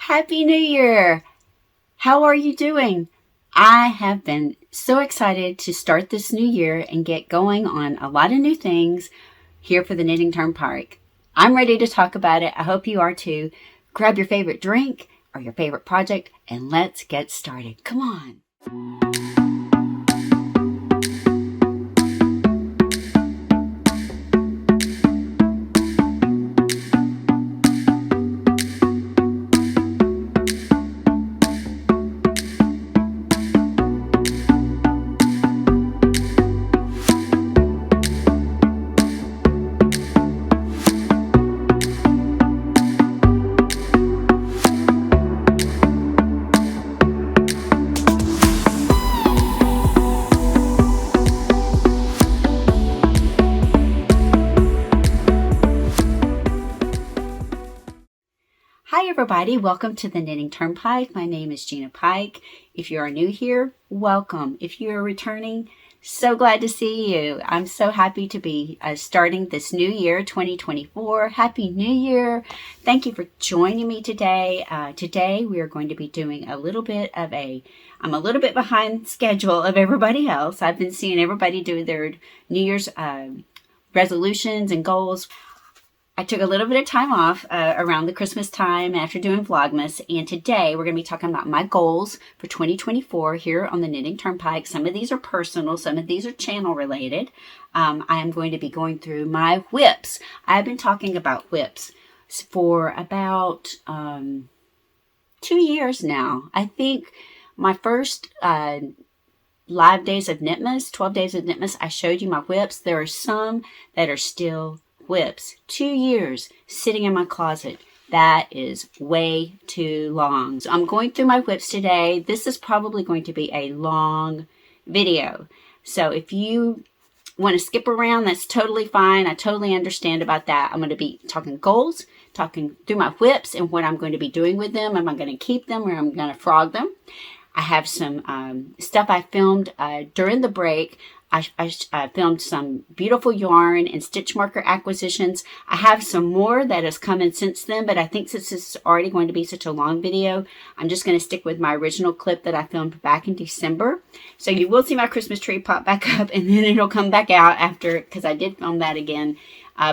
Happy New Year! How are you doing? I have been so excited to start this new year and get going on a lot of new things here for the Knitting TurnPike. I'm ready to talk about it. I hope you are too. Grab your favorite drink or your favorite project and let's get started. Come on. Hi everybody, welcome to the Knitting TurnPike. My name is Gina Pike. If you are new here, welcome. If you are returning, so glad to see you. I'm so happy to be starting this new year, 2024. Happy New Year. Thank you for joining me today. Today we are going to be doing I'm a little bit behind schedule of everybody else. I've been seeing everybody do their New Year's resolutions and goals. I took a little bit of time off around the Christmas time after doing Vlogmas, and today we're going to be talking about my goals for 2024 here on the Knitting TurnPike. Some of these are personal, some of these are channel related. I am going to be going through my whips. I've been talking about whips for about 2 years now. I think my first live days of Knitmas, 12 days of Knitmas, I showed you my whips. There are some that are still whips. 2 years sitting in my closet. That is way too long. So I'm going through my whips today. This is probably going to be a long video. So if you want to skip around, that's totally fine. I totally understand about that. I'm going to be talking goals, talking through my whips and what I'm going to be doing with them. Am I going to keep them or am I going to frog them? I have some stuff I filmed during the break. I filmed some beautiful yarn and stitch marker acquisitions. I have some more that has come in since then, but I think since this is already going to be such a long video, I'm just going to stick with my original clip that I filmed back in December. So you will see my Christmas tree pop back up and then it'll come back out after, because I did film that again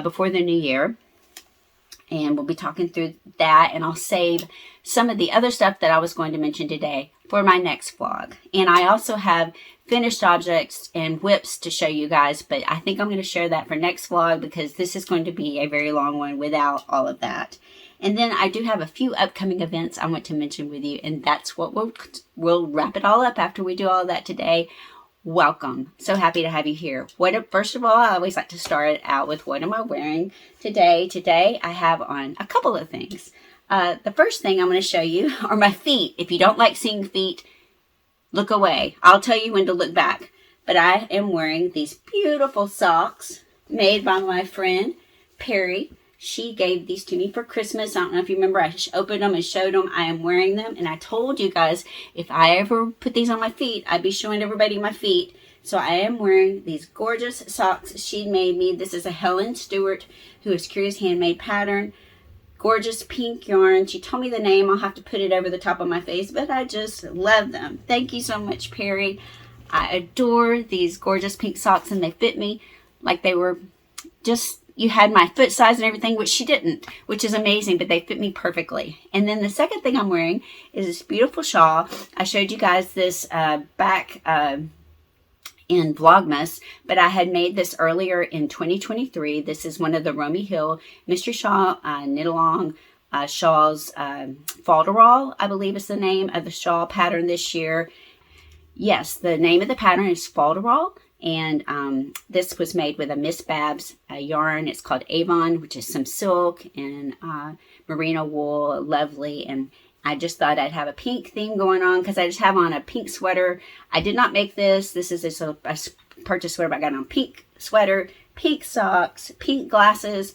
before the new year. And we'll be talking through that, and I'll save some of the other stuff that I was going to mention today for my next vlog. And I also have finished objects and whips to show you guys, but I think I'm going to share that for next vlog because this is going to be a very long one without all of that. And then I do have a few upcoming events I want to mention with you, and that's what we'll wrap it all up after we do all of that today. Welcome. So happy to have you here. First of all, I always like to start out with what am I wearing today. Today I have on a couple of things. The first thing I'm going to show you are my feet. If you don't like seeing feet, look away. I'll tell you when to look back. But I am wearing these beautiful socks made by my friend Perry. She gave these to me for Christmas. I don't know if you remember, I opened them and showed them. I am wearing them. And I told you guys, if I ever put these on my feet, I'd be showing everybody my feet. So I am wearing these gorgeous socks she made me. This is a Helen Stewart, who is Curious Handmade pattern. Gorgeous pink yarn. She told me the name. I'll have to put it over the top of my face, but I just love them. Thank you so much, Perry. I adore these gorgeous pink socks, and they fit me like they were just, you had my foot size and everything, which she didn't, which is amazing, but they fit me perfectly. And then the second thing I'm wearing is this beautiful shawl. I showed you guys this back in Vlogmas, but I had made this earlier in 2023. This is one of the Romy Hill Mystery Shawl Knit Along Shawls. Falderall, I believe is the name of the shawl pattern this year. Yes, the name of the pattern is Falderall. And this was made with a Miss Babs yarn. It's called Avon, which is some silk and merino wool, lovely. And I just thought I'd have a pink theme going on because I just have on a pink sweater. I did not make this. This is a purchase sweater, but I got on pink sweater, pink socks, pink glasses.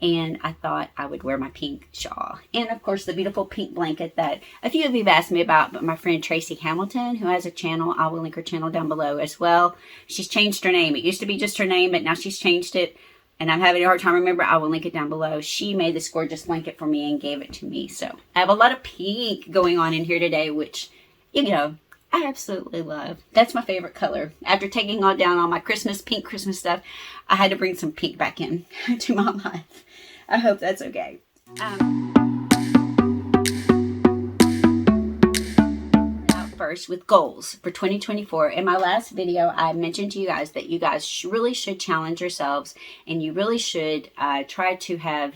And I thought I would wear my pink shawl. And of course, the beautiful pink blanket that a few of you have asked me about, but my friend Tracy Hamilton, who has a channel, I will link her channel down below as well. She's changed her name. It used to be just her name, but now she's changed it. and I'm having a hard time remember, I will link it down below. She made this gorgeous blanket for me and gave it to me. So I have a lot of pink going on in here today, which, you know, I absolutely love. That's my favorite color. After taking all down all my pink Christmas stuff, I had to bring some pink back in to my life. I hope that's okay. First with goals for 2024. In my last video, I mentioned to you guys that you guys really should challenge yourselves, and you really should try to have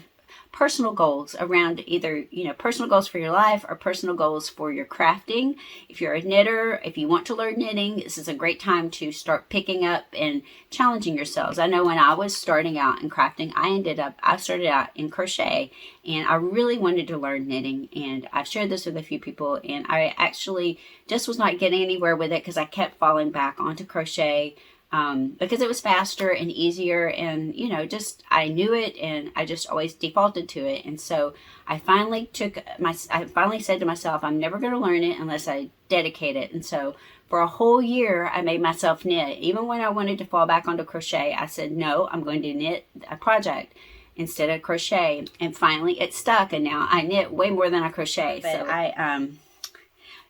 personal goals around either, you know, personal goals for your life or personal goals for your crafting. If you're a knitter, if you want to learn knitting, this is a great time to start picking up and challenging yourselves. I know when I was starting out in crafting, I started out in crochet, and I really wanted to learn knitting, and I've shared this with a few people, and I actually just was not getting anywhere with it because I kept falling back onto crochet. Because it was faster and easier, and you know, just I knew it, and I just always defaulted to it. And so I finally said to myself, I'm never going to learn it unless I dedicate it. And so for a whole year, I made myself knit. Even when I wanted to fall back onto crochet, I said, no, I'm going to knit a project instead of crochet. And finally it stuck, and now I knit way more than I crochet. But so I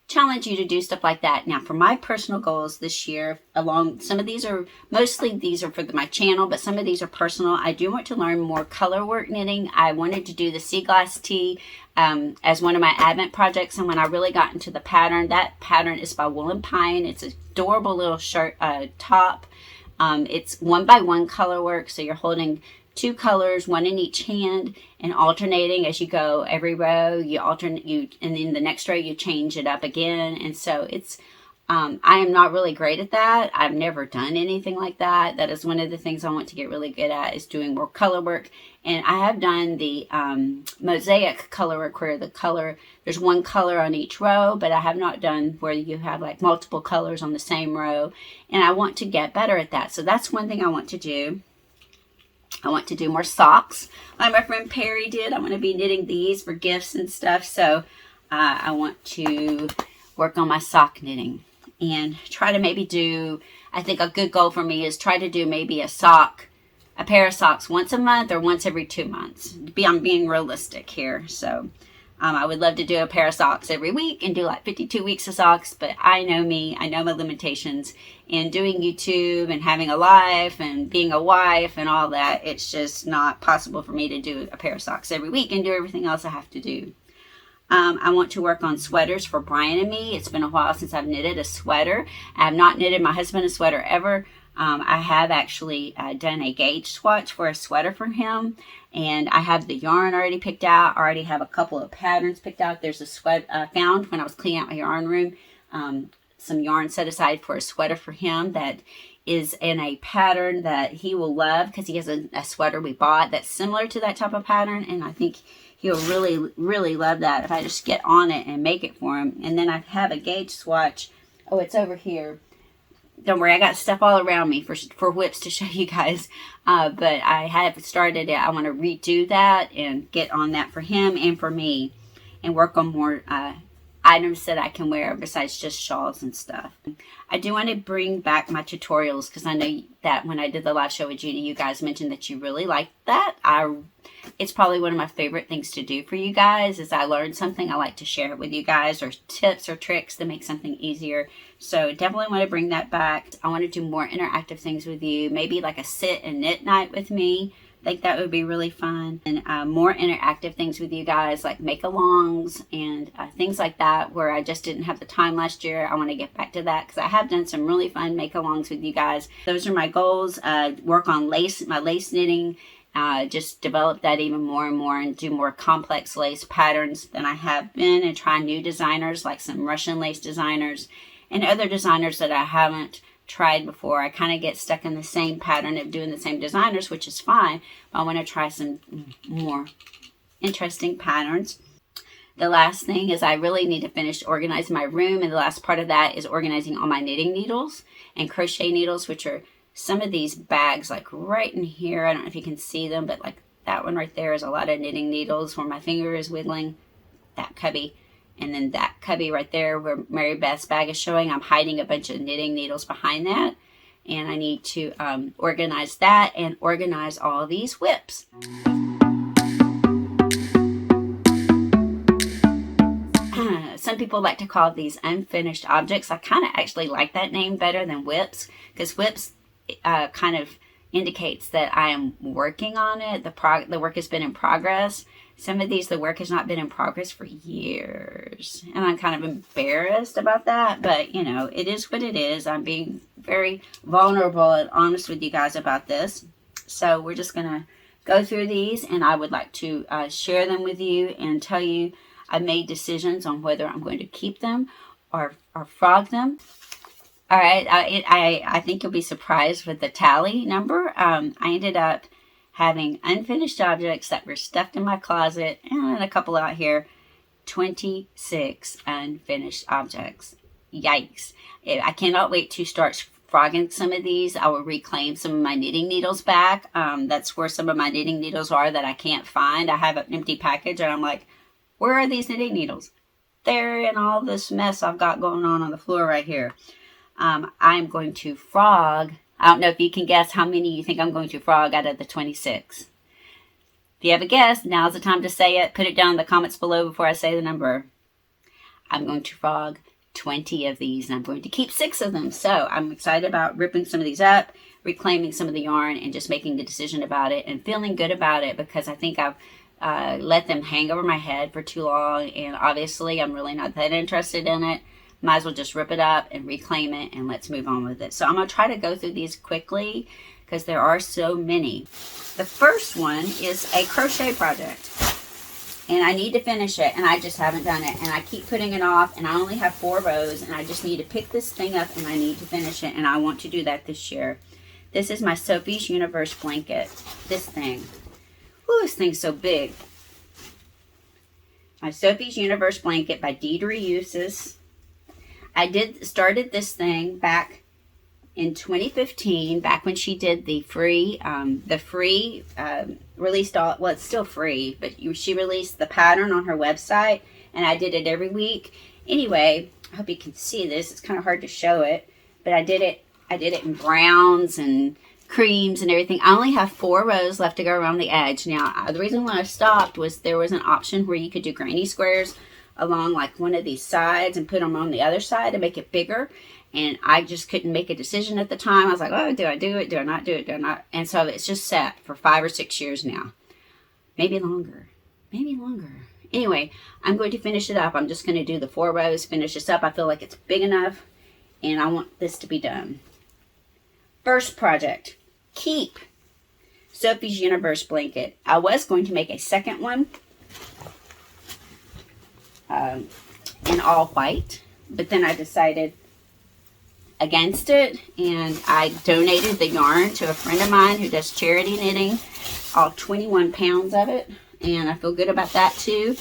challenge you to do stuff like that. Now, for my personal goals this year, mostly these are for my channel, but some of these are personal. I do want to learn more color work knitting. I wanted to do the sea glass tee as one of my advent projects, and when I really got into the pattern, that pattern is by Wool and Pine. It's an adorable little shirt top. It's 1x1 color work, so you're holding 2 colors, 1 in each hand, and alternating as you go. Every row you alternate, and then the next row you change it up again. And so it's I am not really great at that. I've never done anything like that. That is one of the things I want to get really good at, is doing more color work. And I have done the mosaic color work, where there's 1 color on each row, but I have not done where you have like multiple colors on the same row, and I want to get better at that. So that's one thing I want to do. I want to do more socks like my friend Perry did. I want to be knitting these for gifts and stuff. So I want to work on my sock knitting and try to maybe do, I think a good goal for me is try to do maybe a pair of socks once a month or once every 2 months. I'm being realistic here. So I would love to do a pair of socks every week and do like 52 weeks of socks, but I know me, I know my limitations. And doing YouTube and having a life and being a wife and all that, it's just not possible for me to do a pair of socks every week and do everything else I have to do. I want to work on sweaters for Brian and me. It's been a while since I've knitted a sweater. I have not knitted my husband a sweater ever. I have actually done a gauge swatch for a sweater for him, and I have the yarn already picked out. I already have a couple of patterns picked out. There's a found when I was cleaning out my yarn room, some yarn set aside for a sweater for him that is in a pattern that he will love, because he has a sweater we bought that's similar to that type of pattern, and I think he'll really, really love that if I just get on it and make it for him. And then I have a gauge swatch. Oh, it's over here. Don't worry, I got stuff all around me for whips to show you guys. But I have started it. I want to redo that and get on that for him and for me, and work on more items that I can wear besides just shawls and stuff. I do want to bring back my tutorials, because I know that when I did the live show with Judy, you guys mentioned that you really liked that. It's probably one of my favorite things to do for you guys. Is I learned something, I like to share it with you guys, or tips or tricks to make something easier. So definitely want to bring that back. I want to do more interactive things with you, maybe like a sit and knit night with me. I think that would be really fun. And more interactive things with you guys, like make-alongs and things like that, where I just didn't have the time last year. I want to get back to that, because I have done some really fun make-alongs with you guys. Those are my goals. Work on my lace knitting, just develop that even more and more, and do more complex lace patterns than I have been, and try new designers like some Russian lace designers and other designers that I haven't tried before. I kind of get stuck in the same pattern of doing the same designers, which is fine, but I want to try some more interesting patterns. The last thing is I really need to finish organizing my room, and the last part of that is organizing all my knitting needles and crochet needles, which are some of these bags like right in here. I don't know if you can see them, but like that one right there is a lot of knitting needles where my finger is wiggling, that cubby. And then that cubby right there where Mary Beth's bag is showing, I'm hiding a bunch of knitting needles behind that. and I need to organize that and organize all these whips. Some people like to call these unfinished objects. I kind of actually like that name better than whips, because whips kind of indicates that I am working on it. The work has been in progress. Some of these, the work has not been in progress for years, and I'm kind of embarrassed about that, but you know, it is what it is. I'm being very vulnerable and honest with you guys about this. So we're just gonna go through these, and I would like to share them with you and tell you I made decisions on whether I'm going to keep them or frog them. All right, I think you'll be surprised with the tally number. I ended up having unfinished objects that were stuffed in my closet, and a couple out here. 26 unfinished objects. Yikes. I cannot wait to start frogging some of these. I will reclaim some of my knitting needles back. That's where some of my knitting needles are that I can't find. I have an empty package, and I'm like, where are these knitting needles? They're in all this mess I've got going on the floor right here. I'm going to frog. I don't know if you can guess how many you think I'm going to frog out of the 26. If you have a guess, now's the time to say it. Put it down in the comments below before I say the number. I'm going to frog 20 of these, and I'm going to keep 6 of them. So I'm excited about ripping some of these up, reclaiming some of the yarn, and just making a decision about it and feeling good about it, because I think I've let them hang over my head for too long, and obviously I'm really not that interested in it. Might as well just rip it up and reclaim it, and let's move on with it. So I'm going to try to go through these quickly because there are so many. The first one is a crochet project, and I need to finish it, and I just haven't done it, and I keep putting it off, and I only have 4 rows, and I just need to pick this thing up, and I need to finish it, and I want to do that this year. This is my Sophie's Universe blanket. This thing. Ooh, this thing's so big. My Sophie's Universe blanket by Deidre Uses. I started this thing back in 2015, back when she did the free released all, well, it's still free, but she released the pattern on her website, and I did it every week. Anyway, I hope you can see this. It's kind of hard to show it, but I did it in browns and creams and everything. I only have 4 rows left to go around the edge. Now, the reason why I stopped was there was an option where you could do granny squares along like one of these sides and put them on the other side to make it bigger. And I just couldn't make a decision at the time. I was like, oh, do I do it? Do I not do it? Do I not? And so it's just set for 5 or 6 years now. Maybe longer. Maybe longer. Anyway, I'm going to finish it up. I'm just going to do the 4 rows, finish this up. I feel like it's big enough, and I want this to be done. First project. Keep Sophie's Universe blanket. I was going to make a second one in all white, but then I decided against it, and I donated the yarn to a friend of mine who does charity knitting, all 21 pounds of it, and I feel good about that too.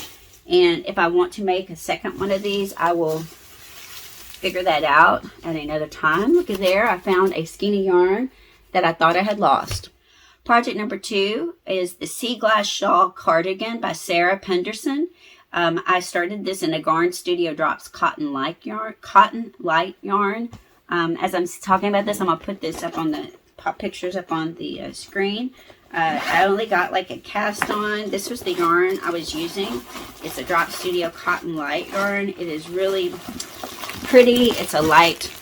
And if I want to make a second one of these, I will figure that out at another time. Look at there, I found a skein of yarn that I thought I had lost. Project number 2 is the Sea Glass Shawl Cardigan by Sarah Penderson. I started this in a Garn Studio Drops Cotton Light yarn. As I'm talking about this, I'm going to put this up on the pictures up on the screen. I only got like a cast on. This was the yarn I was using. It's a Drop Studio Cotton Light yarn. It is really pretty. It's a light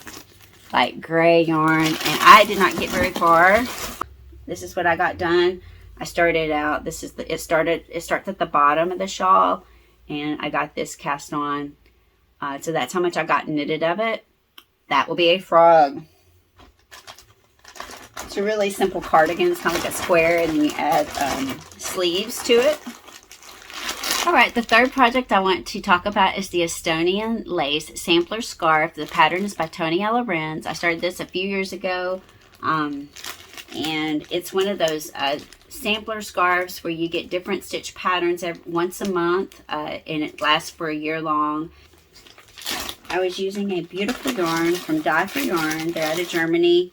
gray yarn, and I did not get very far. This is what I got done. I started out, it starts at the bottom of the shawl, and I got this cast on. So that's how much I got knitted of it. That will be a frog. It's a really simple cardigan. It's kind of like a square, and then you add sleeves to it. All right, the third project I want to talk about is the Estonian Lace Sampler Scarf. The pattern is by Toniella Renz. I started this a few years ago, and it's one of those sampler scarves where you get different stitch patterns once a month, and it lasts for a year long. I was using a beautiful yarn from Dye for Yarn. They're out of Germany.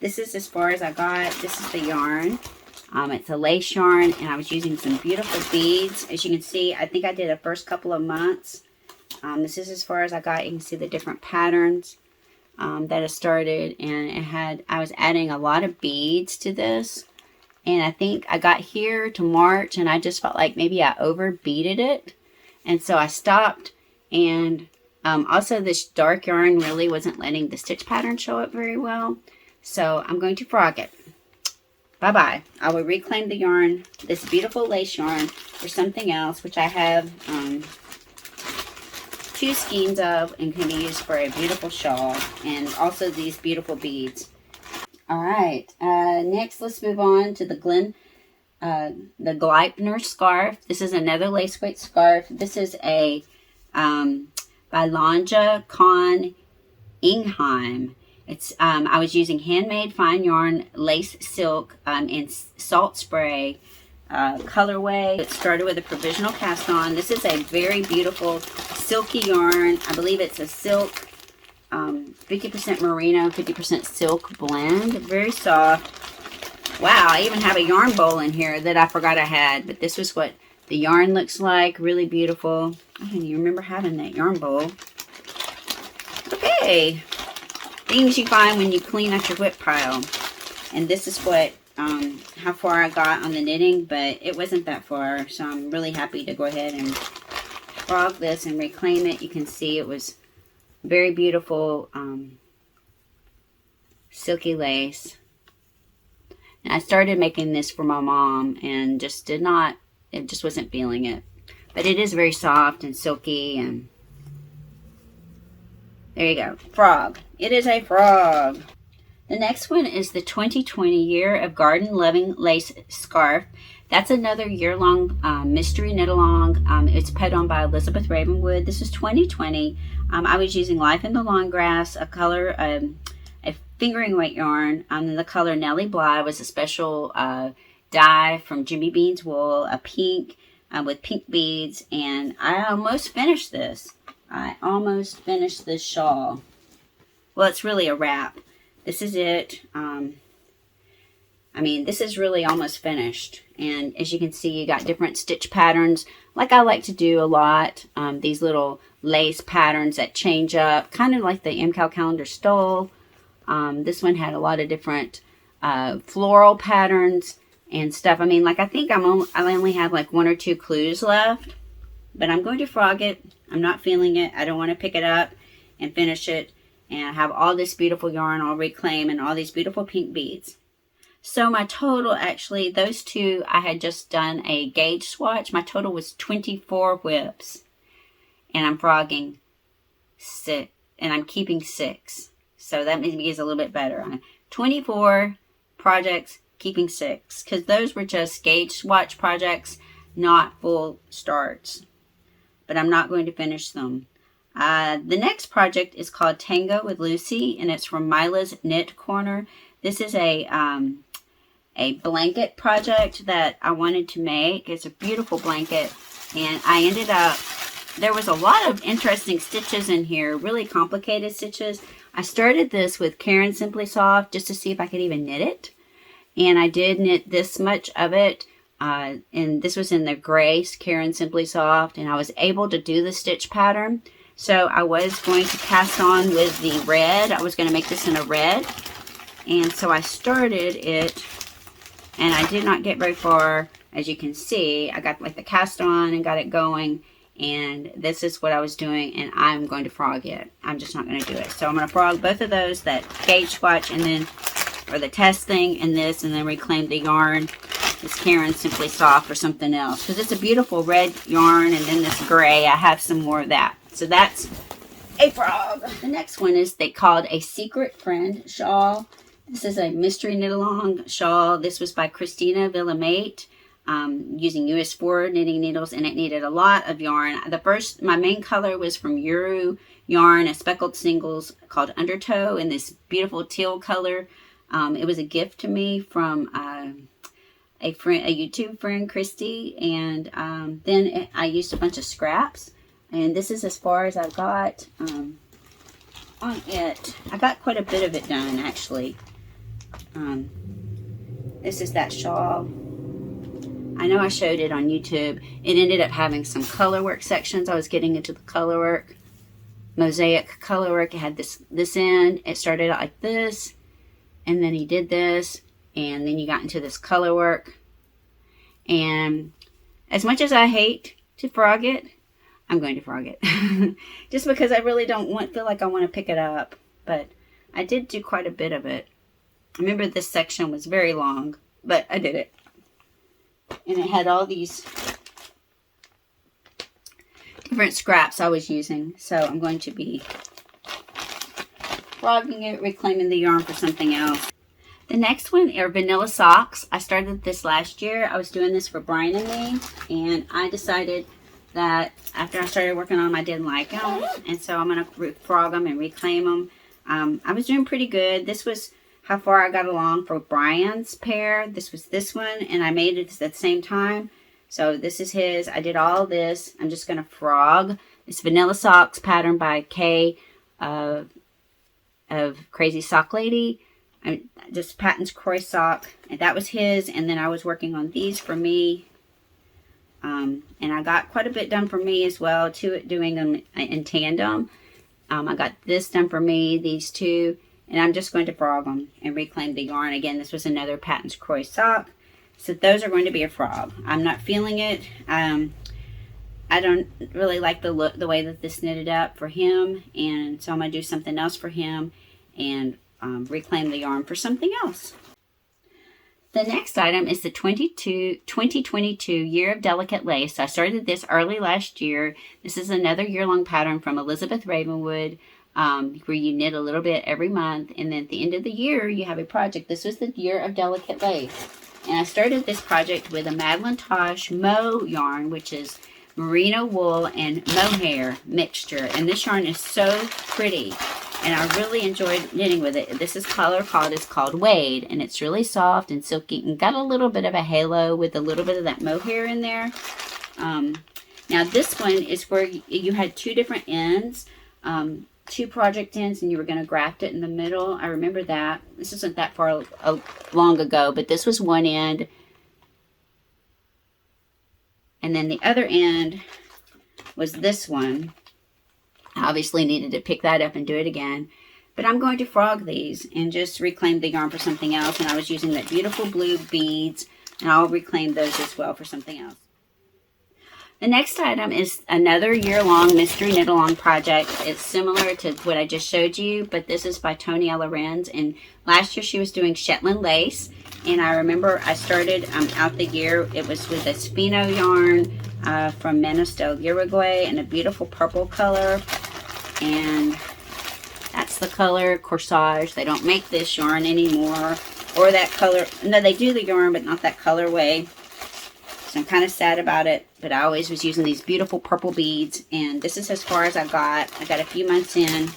This is as far as I got. This is the yarn. It's a lace yarn, and I was using some beautiful beads. As you can see, I think I did the first couple of months. This is as far as I got. You can see the different patterns. that I started, and I was adding a lot of beads to this. And I think I got here to March and I just felt like maybe I over beaded it. And so I stopped. And also this dark yarn really wasn't letting the stitch pattern show up very well. So I'm going to frog it. Bye-bye. I will reclaim the yarn, this beautiful lace yarn, for something else, which I have 2 skeins of and can be used for a beautiful shawl. And also these beautiful beads. All right, next let's move on to the Gleipner scarf. This is another lace weight scarf. This is a by Lonja Con Ingheim. It's I was using handmade fine yarn, lace silk, and salt spray colorway. It started with a provisional cast on. This is a very beautiful silky yarn. I believe it's a silk 50% merino, 50% silk blend. Very soft. Wow, I even have a yarn bowl in here that I forgot I had. But this was what the yarn looks like. Really beautiful. I don't even remember having that yarn bowl. Okay. Things you find when you clean out your whip pile. And this is what, how far I got on the knitting. But it wasn't that far. So I'm really happy to go ahead and frog this and reclaim it. You can see it was very beautiful silky lace. And I started making this for my mom and just wasn't feeling it. But it is very soft and silky, and there you go. Frog. It is a frog. The next one is the 2020 Year of Garden Loving Lace Scarf. That's another year-long mystery knit-along. It's put on by Elizabeth Ravenwood. This is 2020. I was using Life in the Long Grass, a color, a fingering weight yarn. The color Nellie Bly was a special dye from Jimmy Bean's wool, a pink with pink beads. And I almost finished this. I almost finished this shawl. Well, it's really a wrap. This is it. This is really almost finished. And as you can see, you got different stitch patterns, like I like to do a lot. These little lace patterns that change up, kind of like the MCAL calendar stole. This one had a lot of different floral patterns and stuff. I think I only have like 1 or 2 clues left, but I'm going to frog it. I'm not feeling it. I don't want to pick it up and finish it. And I have all this beautiful yarn I'll reclaim and all these beautiful pink beads. So my total, actually, those 2, I had just done a gauge swatch. My total was 24 whips. And I'm frogging 6. And I'm keeping 6. So that maybe is a little bit better. 24 projects, keeping 6. Because those were just gauge swatch projects, not full starts. But I'm not going to finish them. The next project is called Tango with Lucy. And it's from Mila's Knit Corner. This is a blanket project that I wanted to make. It's a beautiful blanket, and I ended up, there was a lot of interesting stitches in here, really complicated stitches. I started this with Caron Simply Soft just to see if I could even knit it, and I did knit this much of it, and this was in the gray Caron Simply Soft, and I was able to do the stitch pattern. So I was going to cast on with the red. I was going to make this in a red, and so I started it. And I did not get very far. As you can see, I got like the cast on and got it going. And this is what I was doing. And I'm going to frog it. I'm just not going to do it. So I'm going to frog both of those, that gauge swatch and then, or the test thing and this. And then reclaim the yarn. This Caron Simply Soft or something else. Because it's a beautiful red yarn. And then this gray, I have some more of that. So that's a frog. The next one is they called a Secret Friend shawl. This is a mystery knit-along shawl. This was by Christina Villamate, using US 4 knitting needles, and it needed a lot of yarn. My main color was from Uru yarn, a speckled singles called Undertow in this beautiful teal color. It was a gift to me from a YouTube friend, Christy, and then I used a bunch of scraps, and this is as far as I've got on it. I got quite a bit of it done, actually. This is that shawl. I know I showed it on YouTube. It ended up having some color work sections. I was getting into the color work. mosaic color work. It had this end. It started out like this, and then he did this, and then you got into this color work. And as much as I hate to frog it, I'm going to frog it. Just because I really don't feel like I want to pick it up. But I did do quite a bit of it. I remember this section was very long, but I did it. And it had all these different scraps I was using. So I'm going to be frogging it, reclaiming the yarn for something else. The next one are vanilla socks. I started this last year. I was doing this for Brian and me, and I decided that after I started working on them, I didn't like them, and so I'm going to frog them and reclaim them. I was doing pretty good. This was how far I got along for Brian's pair. This was this one, and I made it at the same time. So this is his. I did all this. I'm just going to frog this vanilla socks pattern by Kay of Crazy Sock Lady. Just Patton's Crochet sock, and that was his. And then I was working on these for me, and I got quite a bit done for me as well too, doing them in tandem. I got this done for me, these two, and I'm just going to frog them and reclaim the yarn. Again, this was another Patton's Crochet sock, so those are going to be a frog. I'm not feeling it. I don't really like the look, the way that this knitted up for him, and so I'm going to do something else for him and reclaim the yarn for something else. The next item is the 2022 Year of Delicate Lace. I started this early last year. This is another year-long pattern from Elizabeth Ravenwood, where you knit a little bit every month, and then at the end of the year you have a project. This was the Year of Delicate Lace, and I started this project with a Madeline Tosh Mo yarn, which is merino wool and mohair mixture, and this yarn is so pretty. And I really enjoyed knitting with it. This is color called Wade, and it's really soft and silky and got a little bit of a halo with a little bit of that mohair in there. Now this one is where you had two different ends, two project ends, and you were going to graft it in the middle. I remember that. This isn't that far long ago, but this was one end. And then the other end was this one. I obviously needed to pick that up and do it again. But I'm going to frog these and just reclaim the yarn for something else. And I was using that beautiful blue beads, and I'll reclaim those as well for something else. The next item is another year-long mystery knit-along project. It's similar to what I just showed you, but this is by Tony Ella Renz. And last year she was doing Shetland lace. And I remember I started out the year, it was with a Spino yarn from Menos del Uruguay in a beautiful purple color. And that's the color Corsage. They don't make this yarn anymore, or that color. No, they do the yarn, but not that colorway. So I'm kind of sad about it, but I always was using these beautiful purple beads, and this is as far as I got. I got a few months in,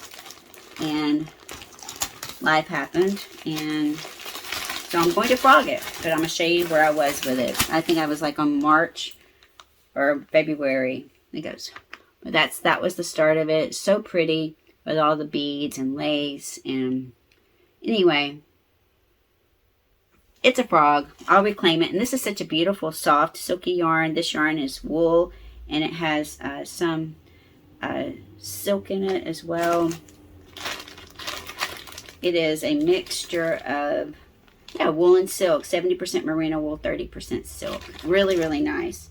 and life happened, and so I'm going to frog it, but I'm going to show you where I was with it. I think I was like on March or February. It goes. But that was the start of it. So pretty with all the beads and lace. And anyway, it's a frog. I'll reclaim it. And this is such a beautiful, soft, silky yarn. This yarn is wool, and it has some silk in it as well. It is a mixture of wool and silk. 70% merino wool, 30% silk. Really, really nice.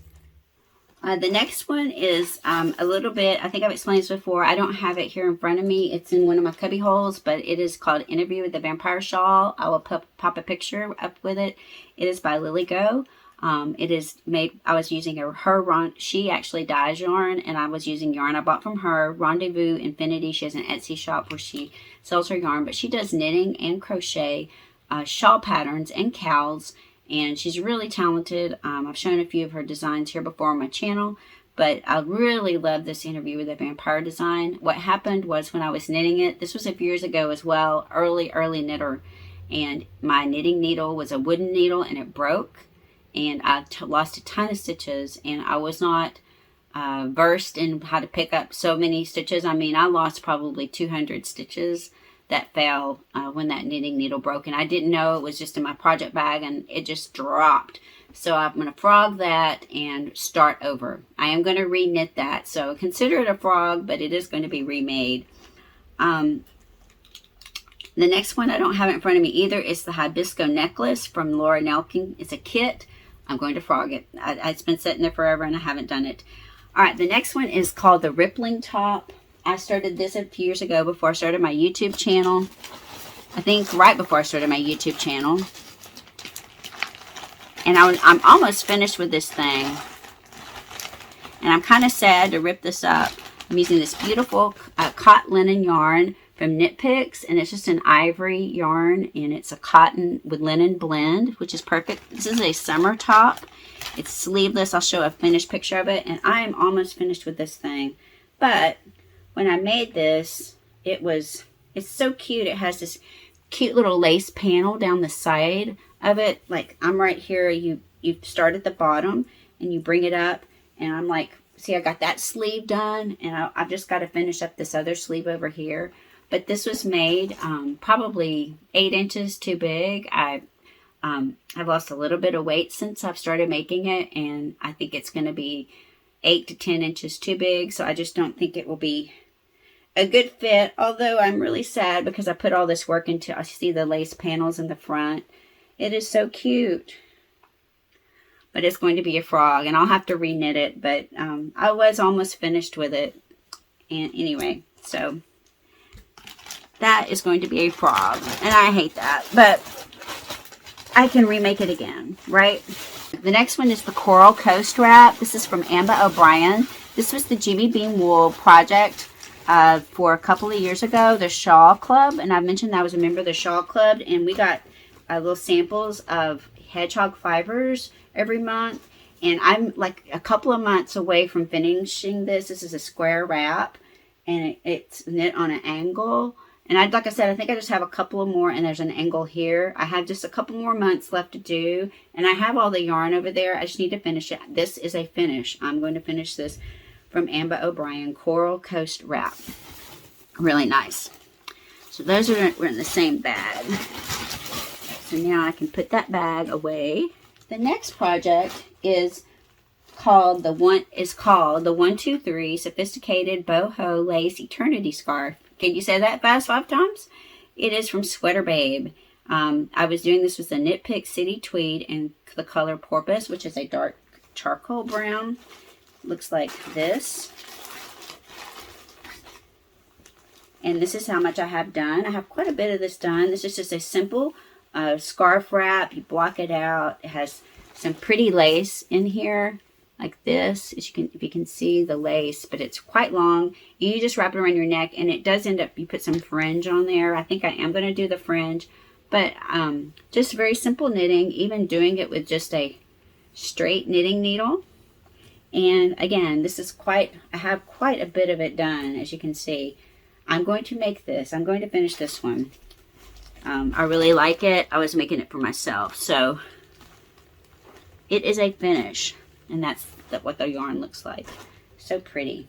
The next one is a little bit, I think I've explained this before. I don't have it here in front of me. It's in one of my cubby holes, but it is called Interview with the Vampire Shawl. I will pop a picture up with it. It is by Lily Go. It is made, I was using she actually dyes yarn, and I was using yarn I bought from her, Rendezvous Infinity. She has an Etsy shop where she sells her yarn, but she does knitting and crochet, shawl patterns and cowls. And she's really talented. I've shown a few of her designs here before on my channel, but I really love this Interview with a Vampire design. What happened was when I was knitting it, this was a few years ago as well, early knitter, and my knitting needle was a wooden needle, and it broke, and I lost a ton of stitches, and I was not versed in how to pick up so many stitches. I mean, I lost probably 200 stitches. that fell when that knitting needle broke, and I didn't know it was just in my project bag, and it just dropped. So I'm going to frog that and start over. I am going to re-knit that, so consider it a frog, but it is going to be remade. The next one I don't have it in front of me either. It's the Hibisco necklace from Laura Nelkin. It's a kit. I'm going to frog it. It's been sitting there forever and I haven't done it. All right, the next one is called the Rippling Top. I started this a few years ago before I started my YouTube channel. I think right before I started my YouTube channel. And I'm almost finished with this thing. And I'm kind of sad to rip this up. I'm using this beautiful cotton linen yarn from Knit Picks, and it's just an ivory yarn, and it's a cotton with linen blend, which is perfect. This is a summer top. It's sleeveless. I'll show a finished picture of it, and I am almost finished with this thing. But when I made this, it's so cute. It has this cute little lace panel down the side of it. Like, I'm right here. You start at the bottom, and you bring it up, and I'm like, see, I got that sleeve done, and I've just got to finish up this other sleeve over here. But this was made probably 8 inches too big. I've lost a little bit of weight since I've started making it, and I think it's going to be 8 to 10 inches too big. So I just don't think it will be a good fit. Although I'm really sad because I put all this work into. I see the lace panels in the front. It is so cute. But it's going to be a frog, and I'll have to re-knit it. But I was almost finished with it. And anyway, so that is going to be a frog, and I hate that, but I can remake it again, right? The next one is the Coral Coast Wrap. This is from Amba O'Brien. This was the Jimmy Bean Wool project for a couple of years ago, the Shawl Club, and I mentioned I was a member of the Shawl Club, and we got little samples of hedgehog fibers every month, and I'm like a couple of months away from finishing this. This is a square wrap, and it's knit on an angle. And like I said, I think I just have a couple of more, and there's an angle here. I have just a couple more months left to do, and I have all the yarn over there. I just need to finish it. This is a finish. I'm going to finish this from Amba O'Brien, Coral Coast Wrap. Really nice. So those are in the same bag. So now I can put that bag away. The next project is called the 123 Sophisticated Boho Lace Eternity Scarf. Can you say that fast 5 times? It is from Sweater Babe. I was doing this with the Knit Pick City Tweed and the color Porpoise, which is a dark charcoal brown. Looks like this. And this is how much I have done. I have quite a bit of this done. This is just a simple scarf wrap. You block it out. It has some pretty lace in here, like this, if you can see the lace, but it's quite long. You just wrap it around your neck, and it does end up, you put some fringe on there. I think I am going to do the fringe, but just very simple knitting, even doing it with just a straight knitting needle. And again, this is I have quite a bit of it done, as you can see. I'm going to make this. I'm going to finish this one. I really like it. I was making it for myself, so it is a finish. And that's what the yarn looks like. So pretty.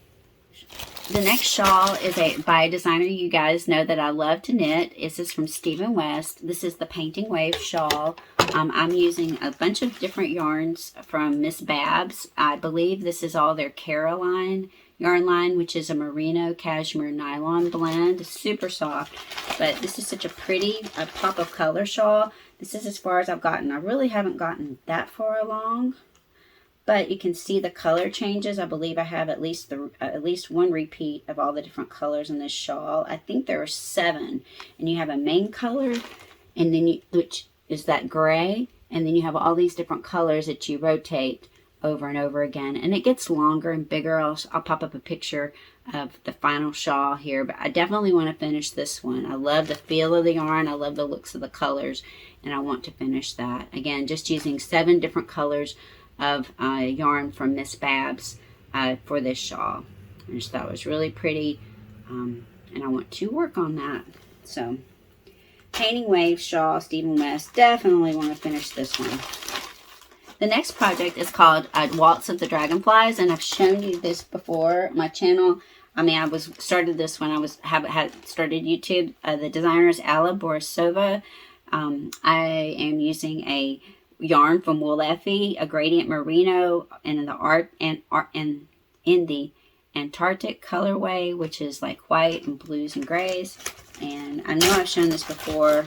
The next shawl is by a designer you guys know that I love to knit. This is from Stephen West. This is the Painting Wave shawl. I'm using a bunch of different yarns from Miss Babs. I believe this is all their Caroline yarn line, which is a merino cashmere nylon blend. Super soft. But this is such a pretty pop of color shawl. This is as far as I've gotten. I really haven't gotten that far along. But you can see the color changes. I believe I have at least one repeat of all the different colors in this shawl. I think there are 7. And you have a main color, and then which is that gray. And then you have all these different colors that you rotate over and over again. And it gets longer and bigger. I'll pop up a picture of the final shawl here. But I definitely want to finish this one. I love the feel of the yarn. I love the looks of the colors. And I want to finish that. Again, just using 7 different colors of yarn from Miss Babs for this shawl. I just thought it was really pretty, and I want to work on that. So, Painting Wave shawl, Stephen West. Definitely want to finish this one. The next project is called Waltz of the Dragonflies, and I've shown you this before. My channel, I mean, I was started this when I had started YouTube. The designer is Alla Borisova. I am using a yarn from Wool Effie, a gradient merino, and in the Antarctic colorway, which is like white and blues and grays. And I know I've shown this before.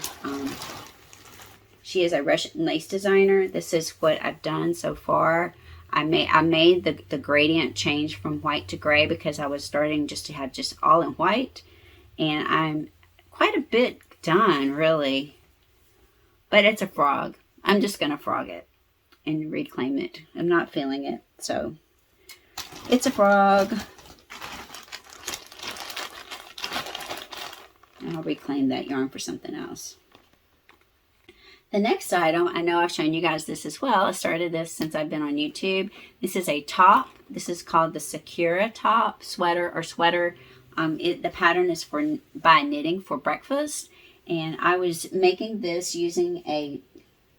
She is a Russian lace designer. This is what I've done so far. I made the gradient change from white to gray because I was starting just to have just all in white. And I'm quite a bit done, really. But it's a frog. I'm just going to frog it and reclaim it. I'm not feeling it. So it's a frog. And I'll reclaim that yarn for something else. The next item, I know I've shown you guys this as well. I started this since I've been on YouTube. This is a top. This is called the Sakura top sweater or sweater. The pattern is by Knitting for Breakfast. And I was making this using a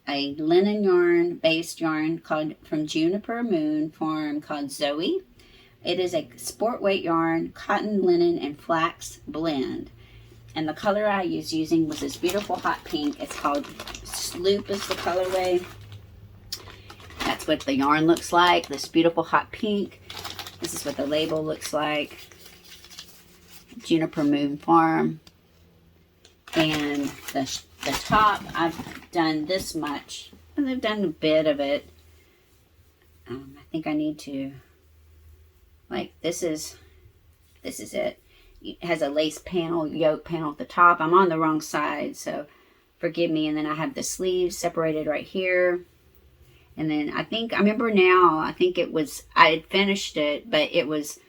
linen yarn based yarn from Juniper Moon Farm called Zoe. It is a sport weight yarn, cotton, linen, and flax blend. And the color I was using was this beautiful hot pink. It's called Sloop is the colorway. That's what the yarn looks like. This beautiful hot pink. This is what the label looks like. Juniper Moon Farm. And the top, I've done this much. And I've done a bit of it. I think I need to, like, this is it. It has a lace panel, yoke panel at the top. I'm on the wrong side, so forgive me. And then I have the sleeves separated right here. And then I remember now, I think it was, I had finished it, but it was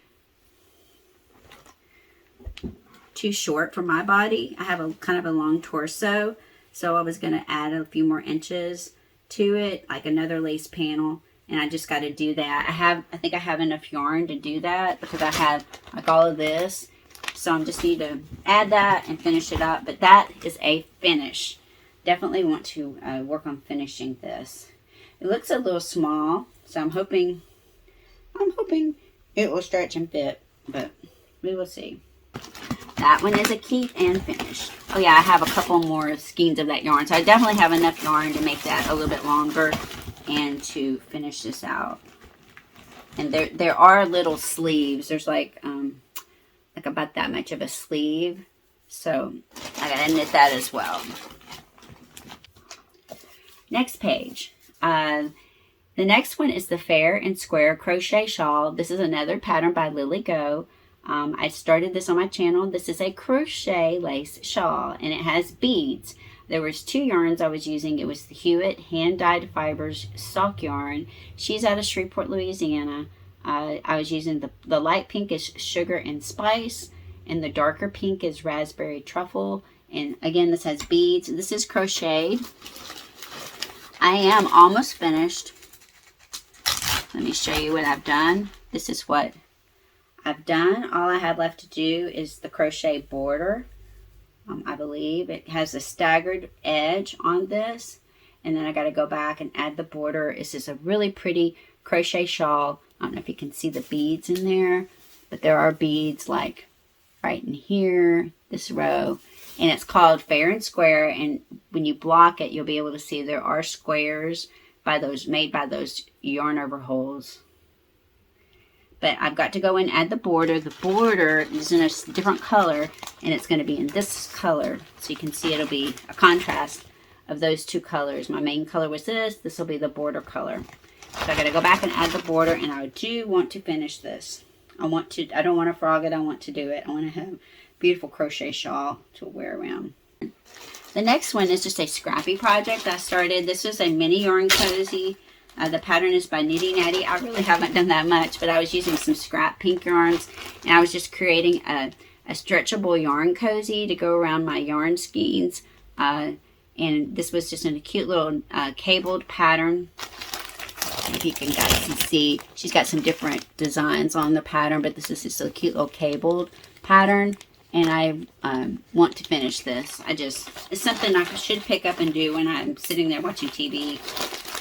too short for my body. I have a kind of a long torso, so I was going to add a few more inches to it, like another lace panel. And I just got to do that. I think I have enough yarn to do that because I have like all of this. So I just need to add that and finish it up. But that is a finish. Definitely want to work on finishing this. It looks a little small, so I'm hoping it will stretch and fit, but we will see. That one is a keep and finish. Oh yeah, I have a couple more skeins of that yarn. So I definitely have enough yarn to make that a little bit longer and to finish this out. And there are little sleeves. There's like about that much of a sleeve. So I gotta knit that as well. Next page. The next one is the Fair and Square Crochet Shawl. This is another pattern by Lily Go. I started this on my channel. This is a crochet lace shawl and it has beads. There was two yarns I was using. It was the Hewitt Hand Dyed Fibers sock yarn. She's out of Shreveport, Louisiana. I was using the light pink is Sugar and Spice and the darker pink is Raspberry Truffle. And again, this has beads. This is crocheted. I am almost finished. Let me show you what I've done. This is what I've done. All I have left to do is the crochet border. I believe it has a staggered edge on this. And then I got to go back and add the border. This is a really pretty crochet shawl. I don't know if you can see the beads in there, but there are beads like right in here, this row. And it's called Fair and Square. And when you block it, you'll be able to see there are squares made by those yarn over holes. But I've got to go and add the border. The border is in a different color, and it's going to be in this color. So you can see it'll be a contrast of those two colors. My main color was this. This will be the border color. So I got to go back and add the border, and I do want to finish this. I don't want to frog it. I want to do it. I want to have a beautiful crochet shawl to wear around. The next one is just a scrappy project I started. This is a mini yarn cozy. The pattern is by Nitty Natty. I really haven't done that much, but I was using some scrap pink yarns, and I was just creating a stretchable yarn cozy to go around my yarn skeins. And this was just in a cute little cabled pattern. If you guys can see, she's got some different designs on the pattern, but this is just a cute little cabled pattern. And I want to finish this. It's something I should pick up and do when I'm sitting there watching TV.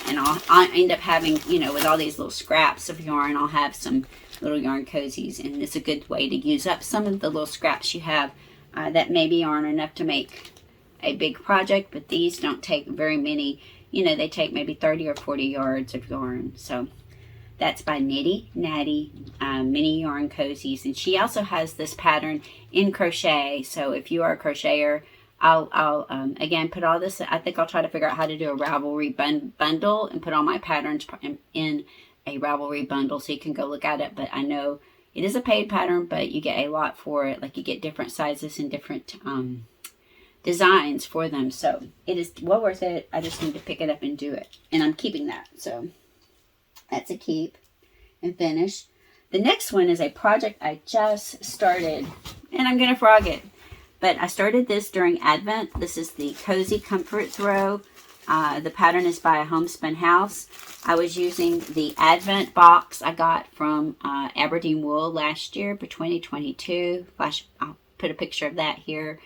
And I'll end up having, with all these little scraps of yarn, I'll have some little yarn cozies, and it's a good way to use up some of the little scraps you have that maybe aren't enough to make a big project, but these don't take very many. You know, they take maybe 30 or 40 yards of yarn. So that's by Nitty Natty Mini Yarn Cozies, and she also has this pattern in crochet. So if you are a crocheter, I'll again put all this. I think I'll try to figure out how to do a Ravelry bundle and put all my patterns in a Ravelry bundle, so you can go look at it. But I know it is a paid pattern, but you get a lot for it. Like, you get different sizes and different designs for them, so it is well worth it. I just need to pick it up and do it, and I'm keeping that, so that's a keep and finish. The next one is a project I just started, and I'm gonna frog it, but I started this during Advent. This is the Cozy Comfort Throw. The pattern is by Homespun House. I was using the Advent box I got from Aberdeen Wool last year for 2022. I'll put a picture of that here.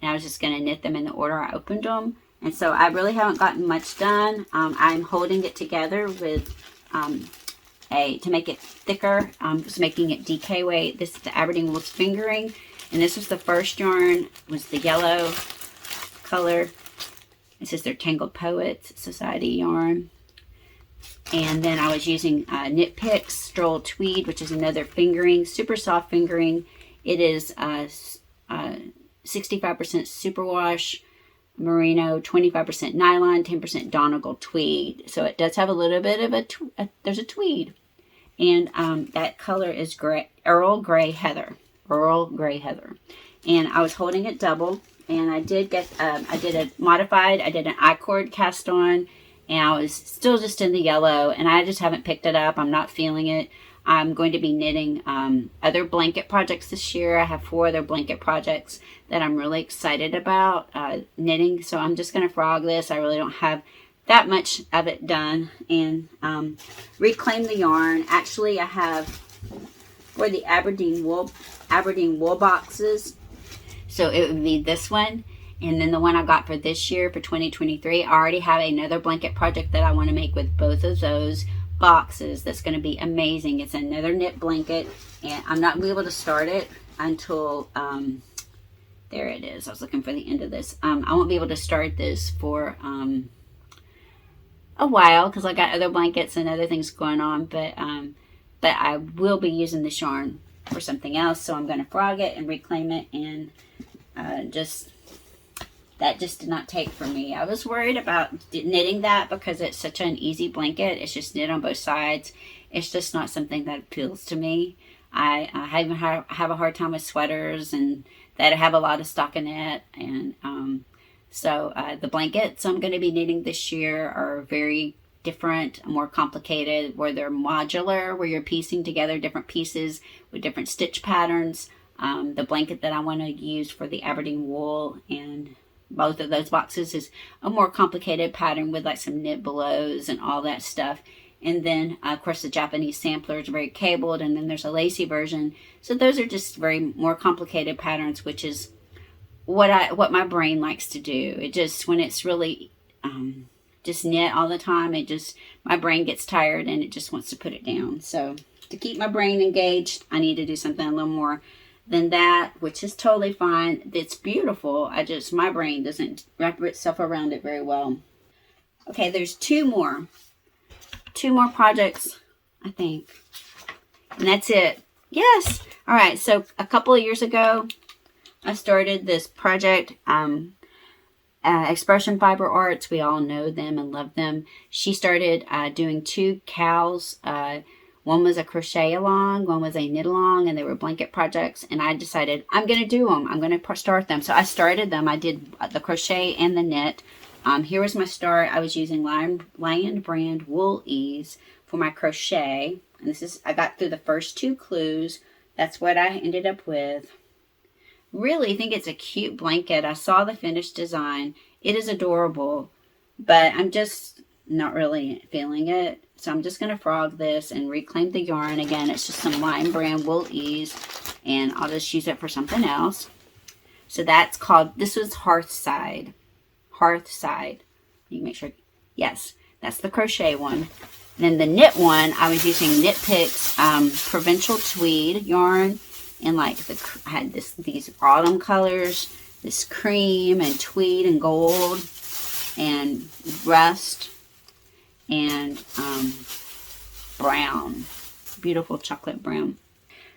And I was just going to knit them in the order I opened them. And so I really haven't gotten much done. I'm holding it together with to make it thicker. I'm just making it DK weight. This is the Aberdeen Wool's Fingering. And this was the first yarn, was the yellow color. This is their Tangled Poets Society yarn. And then I was using Knit Picks Stroll Tweed, which is another fingering, super soft fingering. It is 65% superwash merino, 25% nylon, 10% Donegal tweed. So it does have a little bit of there's a tweed. And that color is Earl Grey Heather. Earl Grey Heather. And I was holding it double. And I did get, I did an I-cord cast on. And I was still just in the yellow. And I just haven't picked it up. I'm not feeling it. I'm going to be knitting other blanket projects this year. I have 4 other blanket projects that I'm really excited about knitting. So I'm just going to frog this. I really don't have that much of it done. And reclaim the yarn. Actually, I have for the Aberdeen wool boxes. So it would be this one. And then the one I got for this year for 2023. I already have another blanket project that I want to make with both of those boxes. That's going to be amazing. It's another knit blanket, and I'm not going to be able to start it until there it is. I was looking for the end of this. I won't be able to start this for a while because I got other blankets and other things going on, but I will be using this yarn for something else, so I'm going to frog it and reclaim it. And that just did not take for me. I was worried about knitting that because it's such an easy blanket. It's just knit on both sides. It's just not something that appeals to me. I have a hard time with sweaters and that have a lot of stockinette. And so the blankets I'm going to be knitting this year are very different, more complicated, where they're modular, where you're piecing together different pieces with different stitch patterns. The blanket that I want to use for the Aberdeen Wool and both of those boxes is a more complicated pattern with like some knit belows and all that stuff. And then of course the Japanese sampler is very cabled, and then there's a lacy version. So those are just very more complicated patterns, which is what my brain likes to do. It just, when it's really just knit all the time, my brain gets tired and it just wants to put it down. So to keep my brain engaged, I need to do something a little more than that, which is totally fine. It's beautiful. My brain doesn't wrap itself around it very well. Okay, there's two more projects, I think, and that's it. Yes. All right. So a couple of years ago, I started this project, Expression Fiber Arts. We all know them and love them. She started doing 2 cows. One was a crochet along, one was a knit along, and they were blanket projects. And I decided I'm going to do them. I'm going to start them. So I started them. I did the crochet and the knit. Here was my start. I was using Lion Brand Wool Ease for my crochet. And I got through the first 2 clues. That's what I ended up with. Really think it's a cute blanket. I saw the finished design. It is adorable, but I'm just not really feeling it. So I'm just going to frog this and reclaim the yarn. Again, it's just some Lion Brand Wool Ease, and I'll just use it for something else. So that's called, this was Hearthside. Hearthside. You can make sure, yes, that's the crochet one. And then the knit one, I was using Knit Picks Provincial Tweed yarn, and like I had these autumn colors, this cream and tweed and gold and rust and brown, beautiful chocolate brown.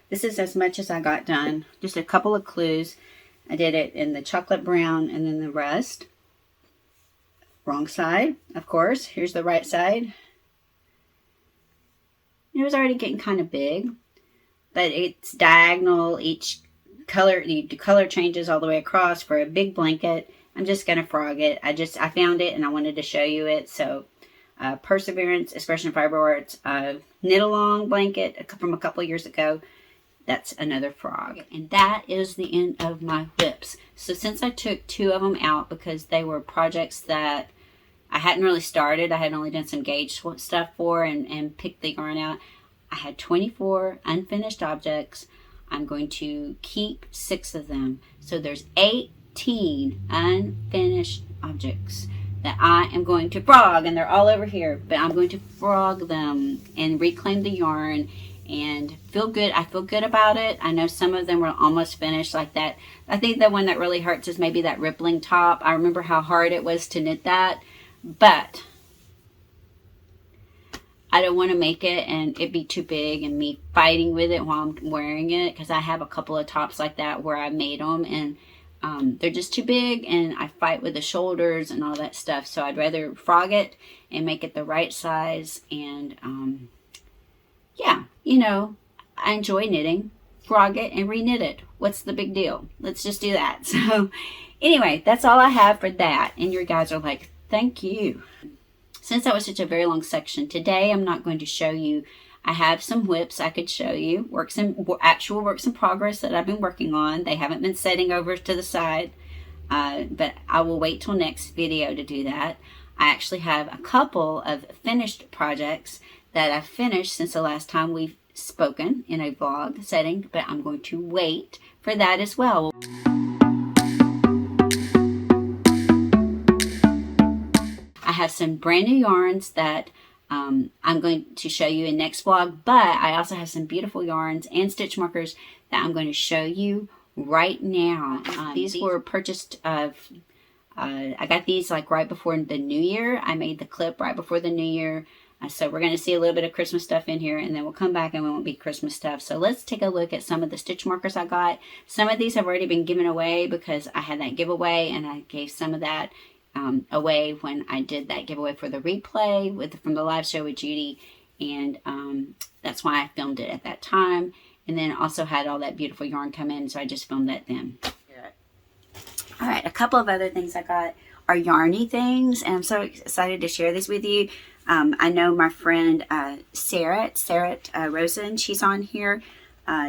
This is as much as I got done. Just a couple of clues. I did it in the chocolate brown and then the rust. Wrong side, of course. Here's the right side. It was already getting kind of big, but it's diagonal. Each color, the color changes all the way across for a big blanket. I'm just going to frog it. I found it and I wanted to show you it. So Perseverance Expression Fiber Arts knit along blanket from a couple years ago. That's another frog. And that is the end of my whips. So since I took 2 of them out because they were projects that I hadn't really started, I had only done some gauge stuff for and picked the yarn out, I had 24 unfinished objects. I'm going to keep 6 of them. So there's 18 unfinished objects that I am going to frog, and they're all over here, but I'm going to frog them and reclaim the yarn and feel good. I feel good about it. I know some of them were almost finished like that. I think the one that really hurts is maybe that rippling top. I remember how hard it was to knit that, but I don't want to make it and it be too big and me fighting with it while I'm wearing it, because I have a couple of tops like that where I made them and they're just too big and I fight with the shoulders and all that stuff. So I'd rather frog it and make it the right size. And yeah, you know, I enjoy knitting. Frog it and re-knit it. What's the big deal? Let's just do that. So anyway, that's all I have for that. And your guys are like, thank you. Since that was such a very long section, today I'm not going to show you. I have some whips I could show you, actual works in progress that I've been working on. They haven't been setting over to the side, but I will wait till next video to do that. I actually have a couple of finished projects that I've finished since the last time we've spoken in a vlog setting, but I'm going to wait for that as well. I have some brand new yarns that I'm going to show you in next vlog, but I also have some beautiful yarns and stitch markers that I'm going to show you right now. These were purchased I got these like right before the new year. I made the clip right before the new year. So we're going to see a little bit of Christmas stuff in here, and then we'll come back and it won't be Christmas stuff. So let's take a look at some of the stitch markers I got. Some of these have already been given away because I had that giveaway, and I gave some of that away when I did that giveaway for the replay from the live show with Judy, and that's why I filmed it at that time, and then also had all that beautiful yarn come in, so I just filmed that then. All right, a couple of other things I got are yarny things, and I'm so excited to share this with you. I know my friend Sarah Rosen, she's on here.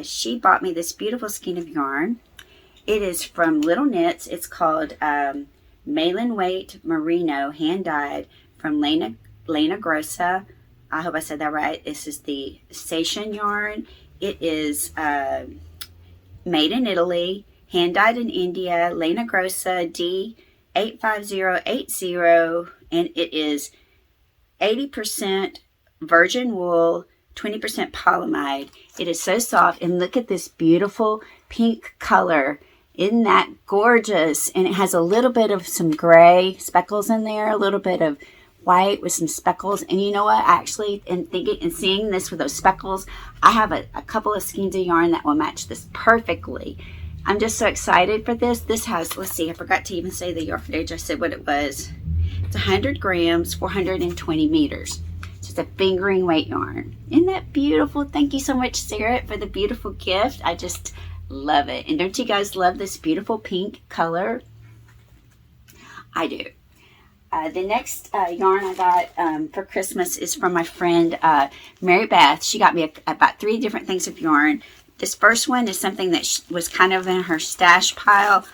She bought me this beautiful skein of yarn. It is from Little Knits. It's called Malin Weight Merino, hand dyed, from Lena Grossa. I hope I said that right. This is the Sation yarn. It is made in Italy, hand dyed in India, Lena Grossa D85080, and it is 80% virgin wool, 20% polyamide. It is so soft, and look at this beautiful pink color. Isn't that gorgeous? And it has a little bit of some gray speckles in there, a little bit of white with some speckles. And you know what? Actually, in thinking and seeing this with those speckles, I have a couple of skeins of yarn that will match this perfectly. I'm just so excited for this. This has, let's see, I forgot to even say the yardage. I said what it was. It's 100 grams, 420 meters. It's just a fingering weight yarn. Isn't that beautiful? Thank you so much, Sarah, for the beautiful gift. I just love it. And don't you guys love this beautiful pink color? I do. The next yarn I got for Christmas is from my friend Mary Beth. She got me about 3 different things of yarn. This first one is something that was kind of in her stash pile,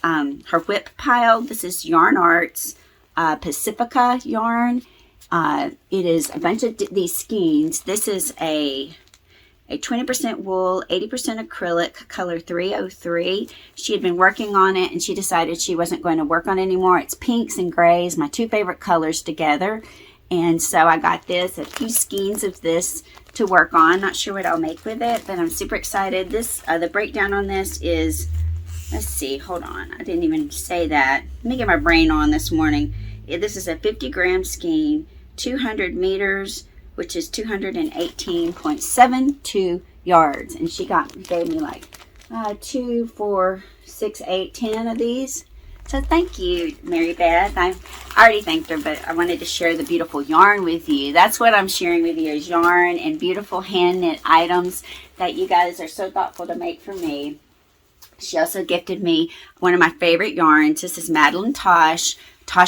her whip pile. This is Yarn Arts Pacifica yarn. It is a bunch of these skeins. This is a 20% wool, 80% acrylic, color 303. She had been working on it and she decided she wasn't going to work on it anymore. It's pinks and grays, my 2 favorite colors together. And so I got a few skeins of this to work on. Not sure what I'll make with it, but I'm super excited. The breakdown on this is, let's see, hold on. I didn't even say that. Let me get my brain on this morning. This is a 50-gram skein, 200 meters, which is 218.72 yards. And she gave me like 2, 4, 6, 8, 10 of these. So thank you, Mary Beth. I already thanked her, but I wanted to share the beautiful yarn with you. That's what I'm sharing with you, is yarn and beautiful hand knit items that you guys are so thoughtful to make for me. She also gifted me one of my favorite yarns. This is Madeline Tosh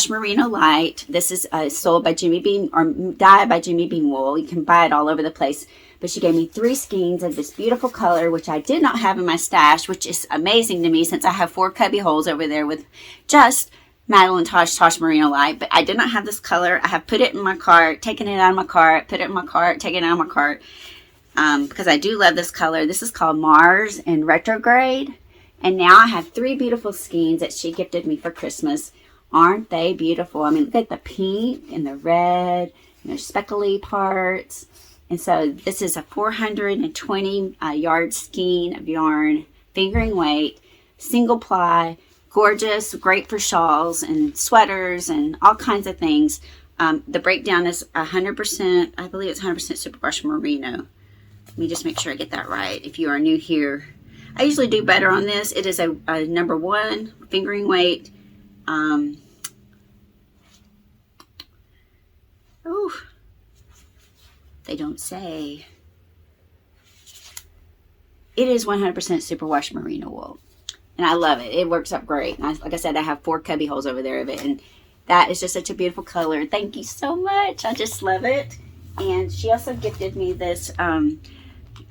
Merino Light. This is sold by Jimmy Bean, or dyed by Jimmy Bean Wool. You can buy it all over the place. But she gave me 3 skeins of this beautiful color, which I did not have in my stash, which is amazing to me since I have 4 cubby holes over there with just Madeline Tosh Merino Light. But I did not have this color. I have put it in my cart, taken it out of my cart, put it in my cart, taken it out of my cart, because I do love this color. This is called Mars in Retrograde. And now I have 3 beautiful skeins that she gifted me for Christmas. Aren't they beautiful? I mean, look at the pink and the red, and there's speckly parts. And so this is a 420 yard skein of yarn, fingering weight, single ply, gorgeous, great for shawls and sweaters and all kinds of things. The breakdown is 100%, I believe it's 100% superwash merino. Let me just make sure I get that right if you are new here. I usually do better on this. It is a number 1 fingering weight. They don't say. It is 100% superwash merino wool. And I love it. It works up great. And like I said, I have 4 cubby holes over there of it. And that is just such a beautiful color. Thank you so much. I just love it. And she also gifted me this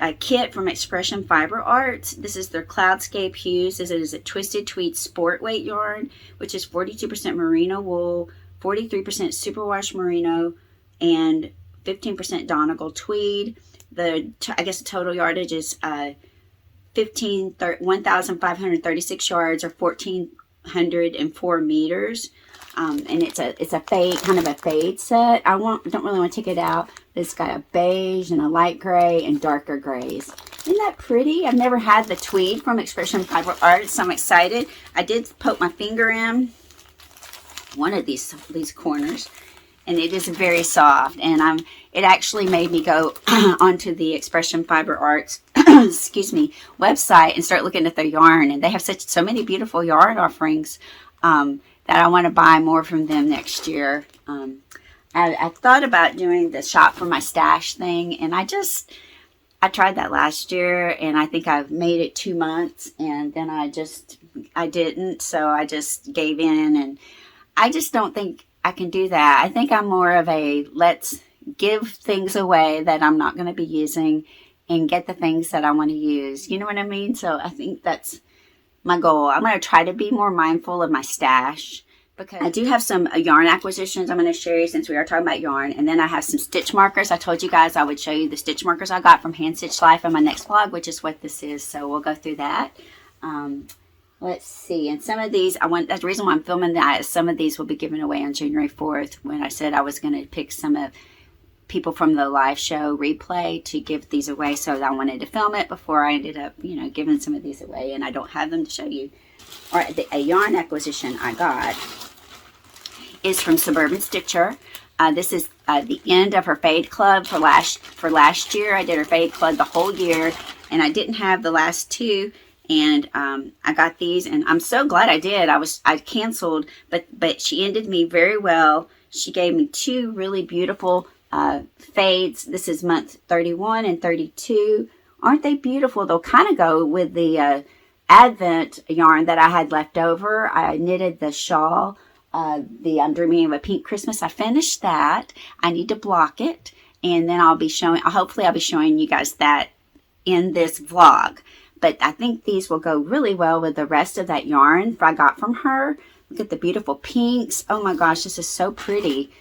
a kit from Expression Fiber Arts. This is their Cloudscape Hues. This is a Twisted Tweed Sport Weight yarn, which is 42% merino wool, 43% superwash merino, and 15% Donegal tweed. I guess the total yardage is 1,536 yards, or 1,404 meters. And it's a fade, kind of a fade set. Don't really want to take it out. It's got a beige and a light gray and darker grays. Isn't that pretty? I've never had the tweed from Expression Fiber Arts, so I'm excited. I did poke my finger in one of these corners, and it is very soft. And it actually made me go onto the Expression Fiber Arts excuse me, website and start looking at their yarn. And they have so many beautiful yarn offerings that I want to buy more from them next year. I thought about doing the shop for my stash thing, and I tried that last year, and I think I've made it 2 months, and then I didn't, so I just gave in, and I just don't think I can do that. I think I'm more of a let's give things away that I'm not going to be using and get the things that I want to use. You know what I mean? So I think that's my goal. I'm going to try to be more mindful of my stash, because I do have some yarn acquisitions I'm going to share you, since we are talking about yarn. And then I have some stitch markers. I told you guys I would show you the stitch markers I got from Hand Stitch Life in my next vlog, which is what this is. So we'll go through that. Let's see. And some of these, that's the reason why I'm filming that, is some of these will be given away on January 4th, when I said I was going to pick some of people from the live show replay to give these away. So I wanted to film it before I ended up, giving some of these away, and I don't have them to show you. All right, a yarn acquisition I got is from Suburban Stitcher. This is the end of her Fade Club for last year. I did her Fade Club the whole year, and I didn't have the last 2. And I got these, and I'm so glad I did. I canceled, but she ended me very well. She gave me 2 really beautiful fades. This is month 31 and 32. Aren't they beautiful? They'll kind of go with the Advent yarn that I had left over. I knitted the shawl, I'm Dreaming of a Pink Christmas. I finished that. I need to block it, and then hopefully I'll be showing you guys that in this vlog. But I think these will go really well with the rest of that yarn I got from her. Look at the beautiful pinks. Oh my gosh, this is so pretty.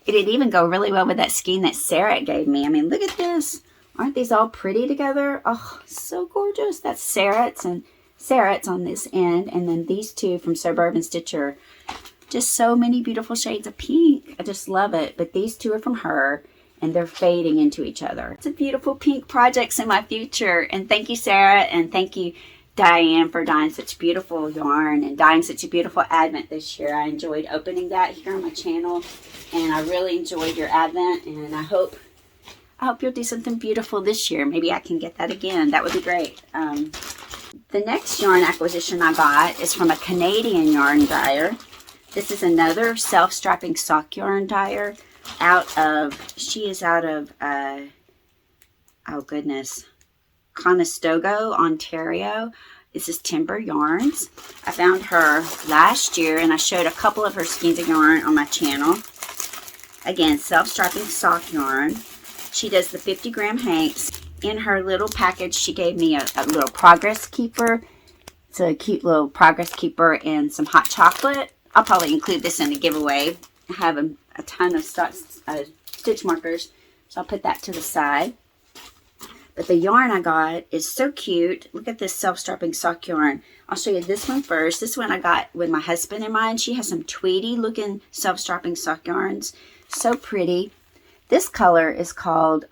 It'd even go really well with that skein that Sarah gave me. I mean, look at this. Aren't these all pretty together? Oh, so gorgeous. That's Sarah's on this end. And then these 2 from Suburban Stitcher. Just so many beautiful shades of pink. I just love it. But these two are from her, and they're fading into each other. It's a beautiful pink projects in my future. And thank you, Sarah, and thank you, Diane, for dyeing such beautiful yarn and dyeing such a beautiful advent this year. I enjoyed opening that here on my channel, and I really enjoyed your advent, and I hope you'll do something beautiful this year. Maybe I can get that again. That would be great. The next yarn acquisition I got is from a Canadian yarn dyer. This is another self-strapping sock yarn dyer she is out of, oh goodness, Conestoga, Ontario. This is Timber Yarns. I found her last year, and I showed a couple of her skeins of yarn on my channel. Again, self-strapping sock yarn. She does the 50-gram hanks. In her little package, she gave me a little progress keeper. It's a cute little progress keeper and some hot chocolate. I'll probably include this in the giveaway. I have a ton of stitch markers, so I'll put that to the side. But the yarn I got is so cute. Look at this self-strapping sock yarn. I'll show you this one first. This one I got with my husband in mind. She has some tweedy looking self-strapping sock yarns. So pretty. This color is called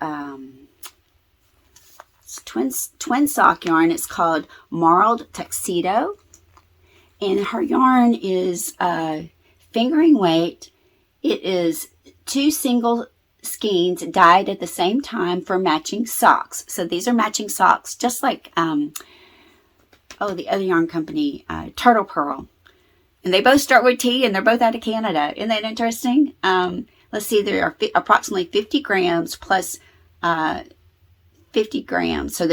twin sock yarn. It's called Marled Tuxedo. And her yarn is fingering weight. It is 2 single skeins dyed at the same time for matching socks. So these are matching socks, just like the other yarn company, Turtle Pearl. And they both start with T, and they're both out of Canada. Isn't that interesting? Let's see, there are approximately 50 grams plus 50 grams. So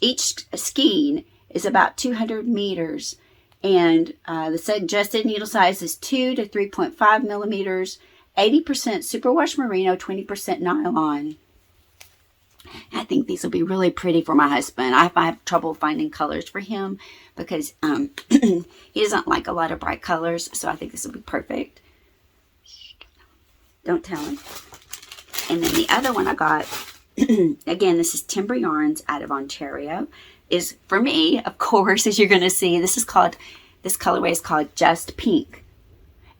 each skein is about 200 meters. And the suggested needle size is 2 to 3.5 millimeters. 80% superwash merino, 20% nylon. I think these will be really pretty for my husband. I have trouble finding colors for him because he doesn't like a lot of bright colors. So I think this will be perfect. Don't tell him. And then the other one I got, again, this is Timber Yarns out of Ontario, is for me, of course, as you're going to see. This colorway is called Just Pink.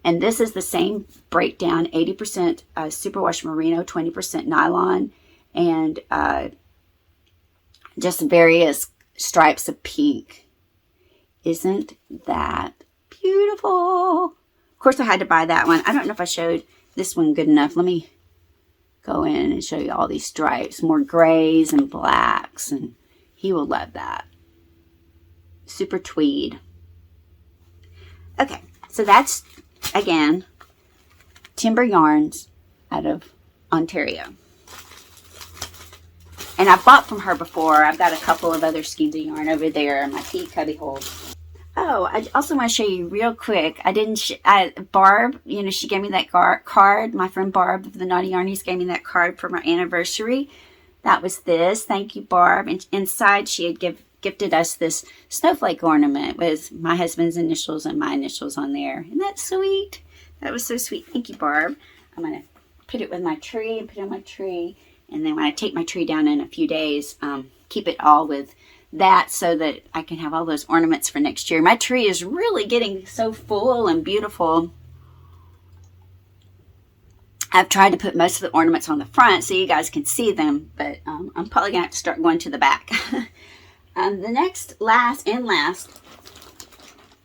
And this is the same breakdown, 80% superwash merino, 20% nylon, and just various stripes of pink. Isn't that beautiful? Of course, I had to buy that one. I don't know if I showed this one good enough. Let me go in and show you all these stripes, more grays and blacks, and he will love that. Super tweed. Okay, so that's, again, Timber Yarns out of Ontario. And I've bought from her before. I've got a couple of other skeins of yarn over there in my tea cubby hole. Oh, I also want to show you real quick. Barb, she gave me that card. My friend Barb of the Naughty Yarnies gave me that card for my anniversary. That was this. Thank you, Barb. And inside she had gifted us this snowflake ornament with my husband's initials and my initials on there. Isn't that sweet? That was so sweet. Thank you, Barb. I'm going to put it with my tree and put it on my tree. And then when I take my tree down in a few days, keep it all with that so that I can have all those ornaments for next year. My tree is really getting so full and beautiful. I've tried to put most of the ornaments on the front so you guys can see them, but I'm probably going to have to start going to the back. The last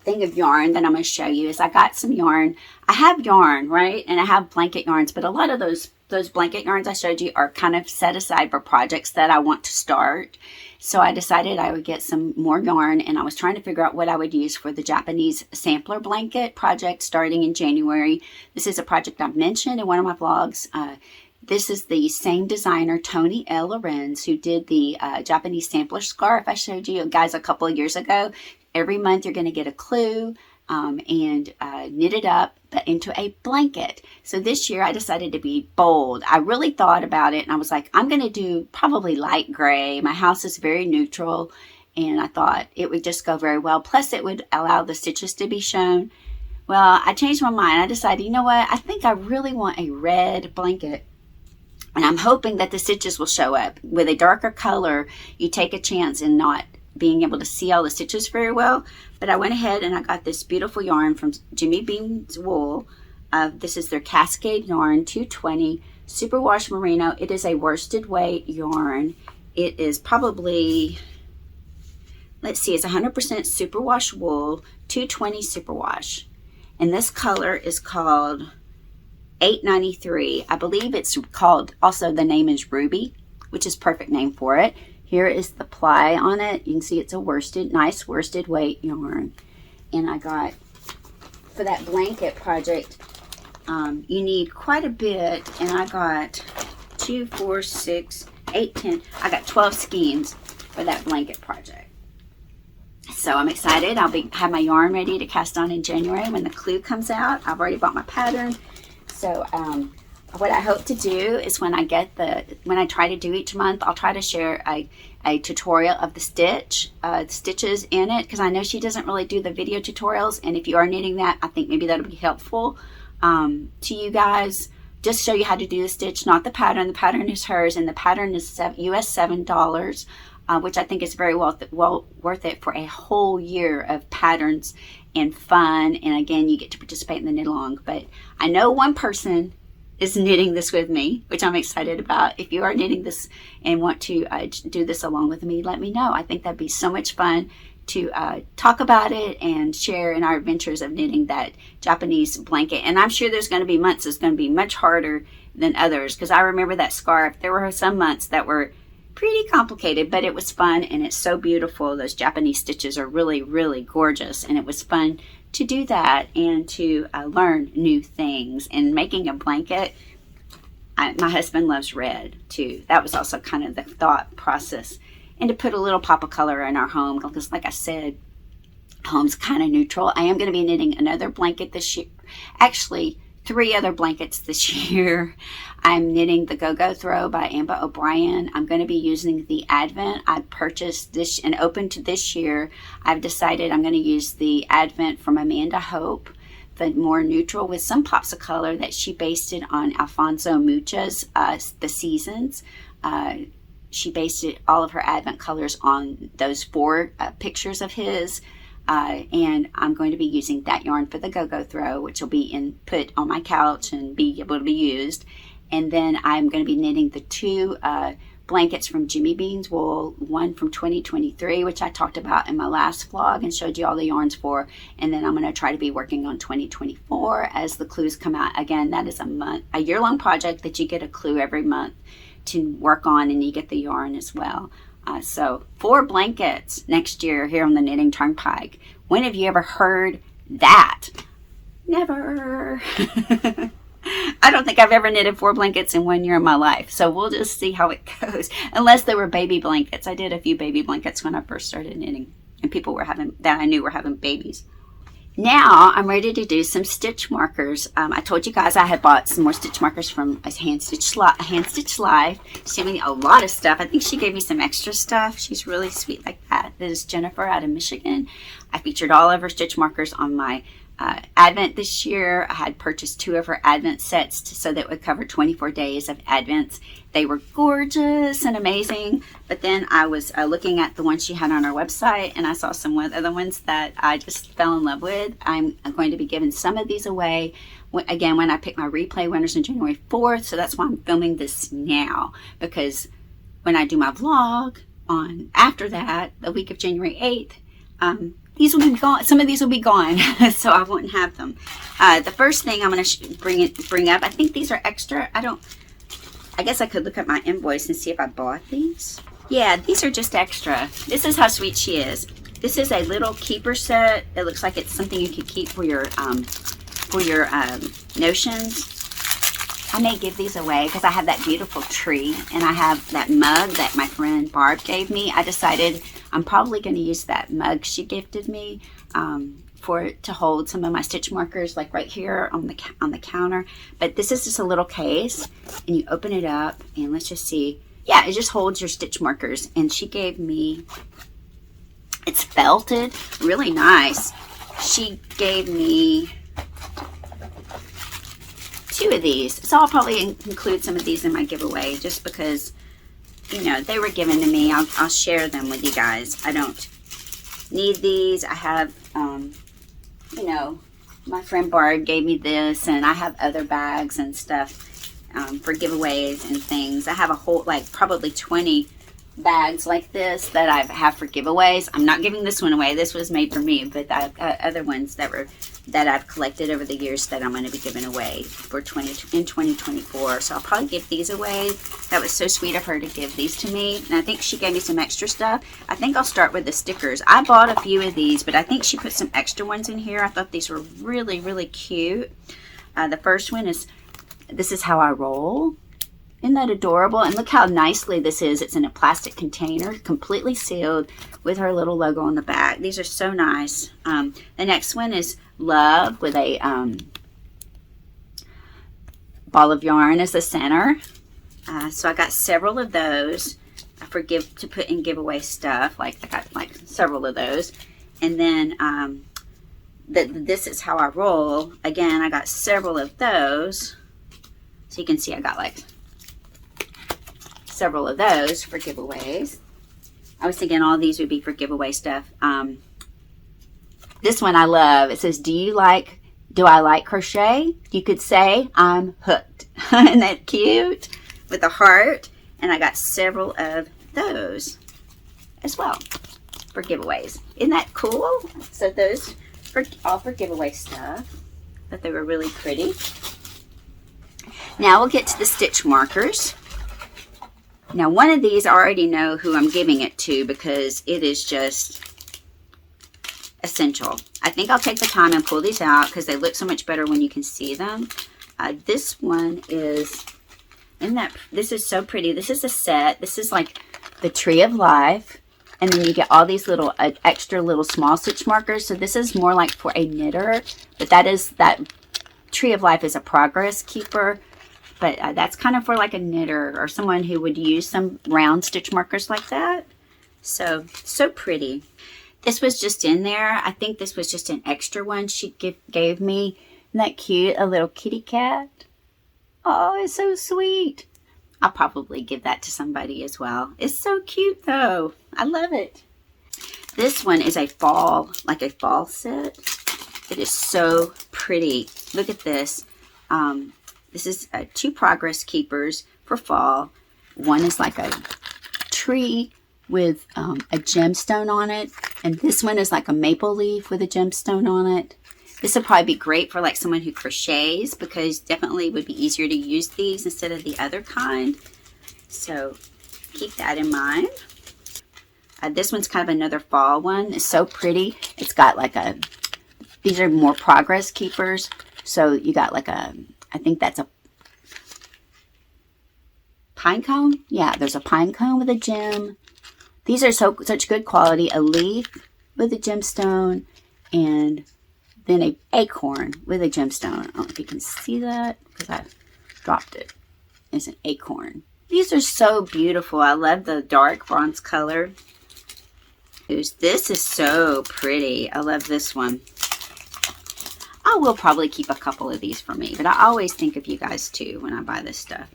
thing of yarn that I'm going to show you is I got some yarn. I have yarn, right? And I have blanket yarns, but a lot of those blanket yarns I showed you are kind of set aside for projects that I want to start. So I decided I would get some more yarn, and I was trying to figure out what I would use for the Japanese sampler blanket project starting in January. This is a project I've mentioned in one of my vlogs. This is the same designer, Tony L. Lorenz, who did the Japanese sampler scarf I showed you guys a couple of years ago. Every month you're going to get a clue and knit it up into a blanket. So this year I decided to be bold. I really thought about it, and I was like, I'm going to do probably light gray. My house is very neutral, and I thought it would just go very well. Plus it would allow the stitches to be shown. Well, I changed my mind. I decided, you know what? I think I really want a red blanket. And I'm hoping that the stitches will show up. With a darker color, you take a chance in not being able to see all the stitches very well. But I went ahead and I got this beautiful yarn from Jimmy Bean's Wool. This is their Cascade yarn, 220 superwash merino. It is a worsted weight yarn. It is probably, let's see, it's 100% superwash wool, 220 superwash. And this color is called 893. I believe it's called, also the name is Ruby, which is perfect name for it. Here is the ply on it. You can see it's a worsted, nice worsted weight yarn. And I got, for that blanket project, you need quite a bit. And I got 2, 4, 6, 8, 10. I got 12 skeins for that blanket project. So I'm excited. I'll have my yarn ready to cast on in January when the clue comes out. I've already bought my pattern. So what I hope to do is when I try to do each month, I'll try to share a tutorial of the stitches in it, because I know she doesn't really do the video tutorials. And if you are knitting that, I think maybe that'll be helpful to you guys. Just show you how to do the stitch, not the pattern. The pattern is hers, and the pattern is US $7. Which I think is very well worth it for a whole year of patterns and fun. And again, you get to participate in the knit along. But I know one person is knitting this with me, which I'm excited about. If you are knitting this and want to do this along with me, let me know. I think that'd be so much fun to talk about it and share in our adventures of knitting that Japanese blanket. And I'm sure there's going to be months that's going to be much harder than others, because I remember that scarf. There were some months that were pretty complicated, but it was fun, and it's so beautiful. Those Japanese stitches are really, really gorgeous, and it was fun to do that and to learn new things. And making a blanket, my husband loves red too. That was also kind of the thought process, and to put a little pop of color in our home, because like I said, home's kind of neutral. I am going to be knitting another blanket this year, actually 3 other blankets this year. I'm knitting the Go-Go Throw by Amba O'Brien. I'm going to be using the Advent. I purchased this and opened to this year. I've decided I'm going to use the Advent from Amanda Hope, the more neutral with some pops of color that she based it on Alfonso Mucha's The Seasons. She based all of her Advent colors on those 4 pictures of his. And I'm going to be using that yarn for the Go-Go Throw, which will be put on my couch and be able to be used. And then I'm going to be knitting the 2 blankets from Jimmy Bean's Wool, one from 2023, which I talked about in my last vlog and showed you all the yarns for. And then I'm going to try to be working on 2024 as the clues come out. Again, that is a year-long project that you get a clue every month to work on, and you get the yarn as well. So 4 blankets next year here on the Knitting Turnpike. When have you ever heard that? Never. I don't think I've ever knitted 4 blankets in 1 year of my life. So we'll just see how it goes. Unless they were baby blankets. I did a few baby blankets when I first started knitting, and people that I knew were having babies. Now I'm ready to do some stitch markers. I told you guys I had bought some more stitch markers from Hand Stitch Live. She gave me a lot of stuff. I think she gave me some extra stuff. She's really sweet like that. This is Jennifer out of Michigan. I featured all of her stitch markers on my Advent this year. I had purchased 2 of her Advent sets so that it would cover 24 days of Advents. They were gorgeous and amazing, but then I was looking at the ones she had on her website, and I saw some other ones that I just fell in love with. I'm going to be giving some of these away again when I pick my replay winners on January 4th, so that's why I'm filming this now, because when I do my vlog on after that, the week of January 8th, these will be gone. Some of these will be gone, so I won't have them. The first thing I'm going to bring up, I think these are extra. I guess I could look at my invoice and see if I bought these. Yeah, these are just extra. This is how sweet she is. This is a little keeper set. It looks like it's something you could keep for your notions. I may give these away because I have that beautiful tree, and I have that mug that my friend Barb gave me. I decided I'm probably going to use that mug she gifted me to hold some of my stitch markers, like right here on the counter. But this is just a little case, and you open it up, and let's just see. Yeah, it just holds your stitch markers. And she gave me, it's felted, really nice. She gave me 2 of these. So I'll probably include some of these in my giveaway, just because you know, they were given to me. I'll share them with you guys. I don't need these. I have, you know, my friend Barb gave me this, and I have other bags and stuff for giveaways and things. I have a whole, like, probably 20 bags like this that I have for giveaways. I'm not giving this one away. This was made for me, but I've got other ones that I've collected over the years that I'm going to be giving away for in 2024. So I'll probably give these away. That was so sweet of her to give these to me. And I think she gave me some extra stuff. I think I'll start with the stickers. I bought a few of these, but I think she put some extra ones in here. I thought these were really, really cute. The first one is, "This is how I roll." Isn't that adorable? And look how nicely this is. It's in a plastic container, completely sealed, with her little logo on the back. These are so nice. The next one is "Love" with a ball of yarn as the center. So I got several of those to put in giveaway stuff. Like, I got like several of those. And then "This is how I roll." Again, I got several of those. So you can see I got like several of those for giveaways. I was thinking all these would be for giveaway stuff. This one I love. It says, do I like crochet? You could say I'm hooked. Isn't that cute? With a heart. And I got several of those as well for giveaways. Isn't that cool? So those all for giveaway stuff. But they were really pretty. Now we'll get to the stitch markers. Now, one of these I already know who I'm giving it to because it is just essential. I think I'll take the time and pull these out because they look so much better when you can see them. This one is, this is so pretty. This is a set. This is like the Tree of Life. And then you get all these little extra little small stitch markers. So this is more like for a knitter. But that Tree of Life is a progress keeper. But that's kind of for like a knitter or someone who would use some round stitch markers like that. So pretty. This was just in there. I think this was just an extra one she gave me. Isn't that cute? A little kitty cat. Oh, it's so sweet. I'll probably give that to somebody as well. It's so cute though. I love it. This one is a fall set. It is so pretty. Look at this. This is 2 progress keepers for fall. One is like a tree with a gemstone on it. And this one is like a maple leaf with a gemstone on it. This would probably be great for like someone who crochets because definitely would be easier to use these instead of the other kind. So keep that in mind. This one's kind of another fall one. It's so pretty. It's got like these are more progress keepers. So you got like I think that's a pine cone. Yeah, there's a pine cone with a gem. These are such good quality. A leaf with a gemstone and then an acorn with a gemstone. I don't know if you can see that because I dropped it. It's an acorn. These are so beautiful. I love the dark bronze color. This is so pretty. I love this one. I will probably keep a couple of these for me, but I always think of you guys too when I buy this stuff.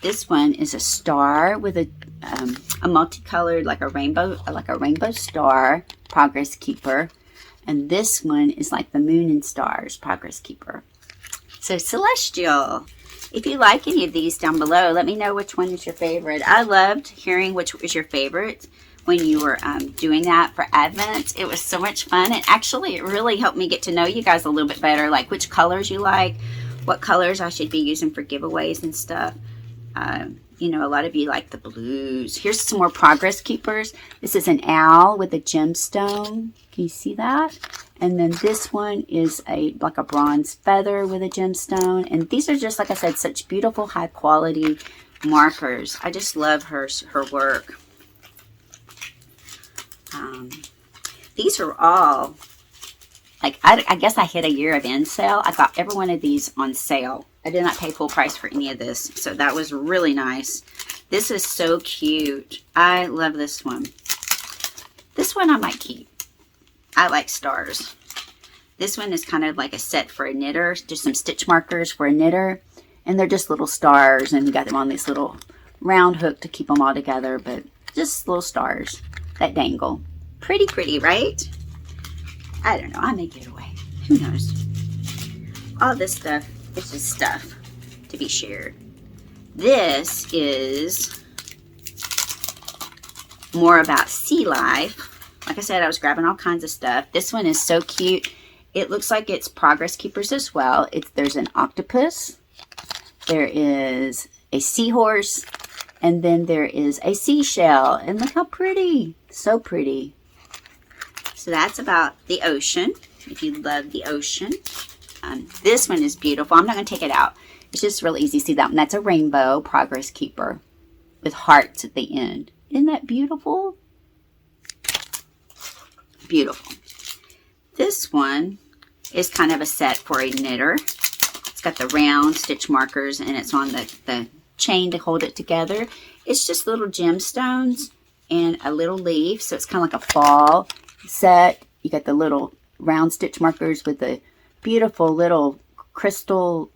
This one is a star with a multicolored, like a rainbow star progress keeper, and this one is like the moon and stars progress keeper. So celestial. If you like any of these down below, let me know which one is your favorite. I loved hearing which was your favorite when you were doing that for Advent. It was so much fun, and actually it really helped me get to know you guys a little bit better, like which colors you like, what colors I should be using for giveaways and stuff. You know, a lot of you like the blues. Here's some more progress keepers. This is an owl with a gemstone. Can you see that? And then this one is like a bronze feather with a gemstone. And these are just, like I said, such beautiful high quality markers. I just love her work. These are all, like, I guess I hit a year of end sale. I got every one of these on sale. I did not pay full price for any of this, so that was really nice. This is so cute. I love this one. This one I might keep. I like stars. This one is kind of like a set for a knitter, just some stitch markers for a knitter, and they're just little stars, and you got them on these little round hook to keep them all together, but just little stars that dangle. Pretty, pretty, right? I don't know. I may give it away. Who knows? All this stuff is just stuff to be shared. This is more about sea life. Like I said, I was grabbing all kinds of stuff. This one is so cute. It looks like it's Progress Keepers as well. There's an octopus. There is a seahorse. And then there is a seashell. And look how pretty. So pretty. So that's about the ocean. If you love the ocean. This one is beautiful. I'm not going to take it out. It's just really easy to see that one. That's a rainbow Progress Keeper with hearts at the end. Isn't that beautiful? Beautiful. This one is kind of a set for a knitter. It's got the round stitch markers and it's on the chain to hold it together. It's just little gemstones and a little leaf. So it's kind of like a fall set. You got the little round stitch markers with the beautiful little crystal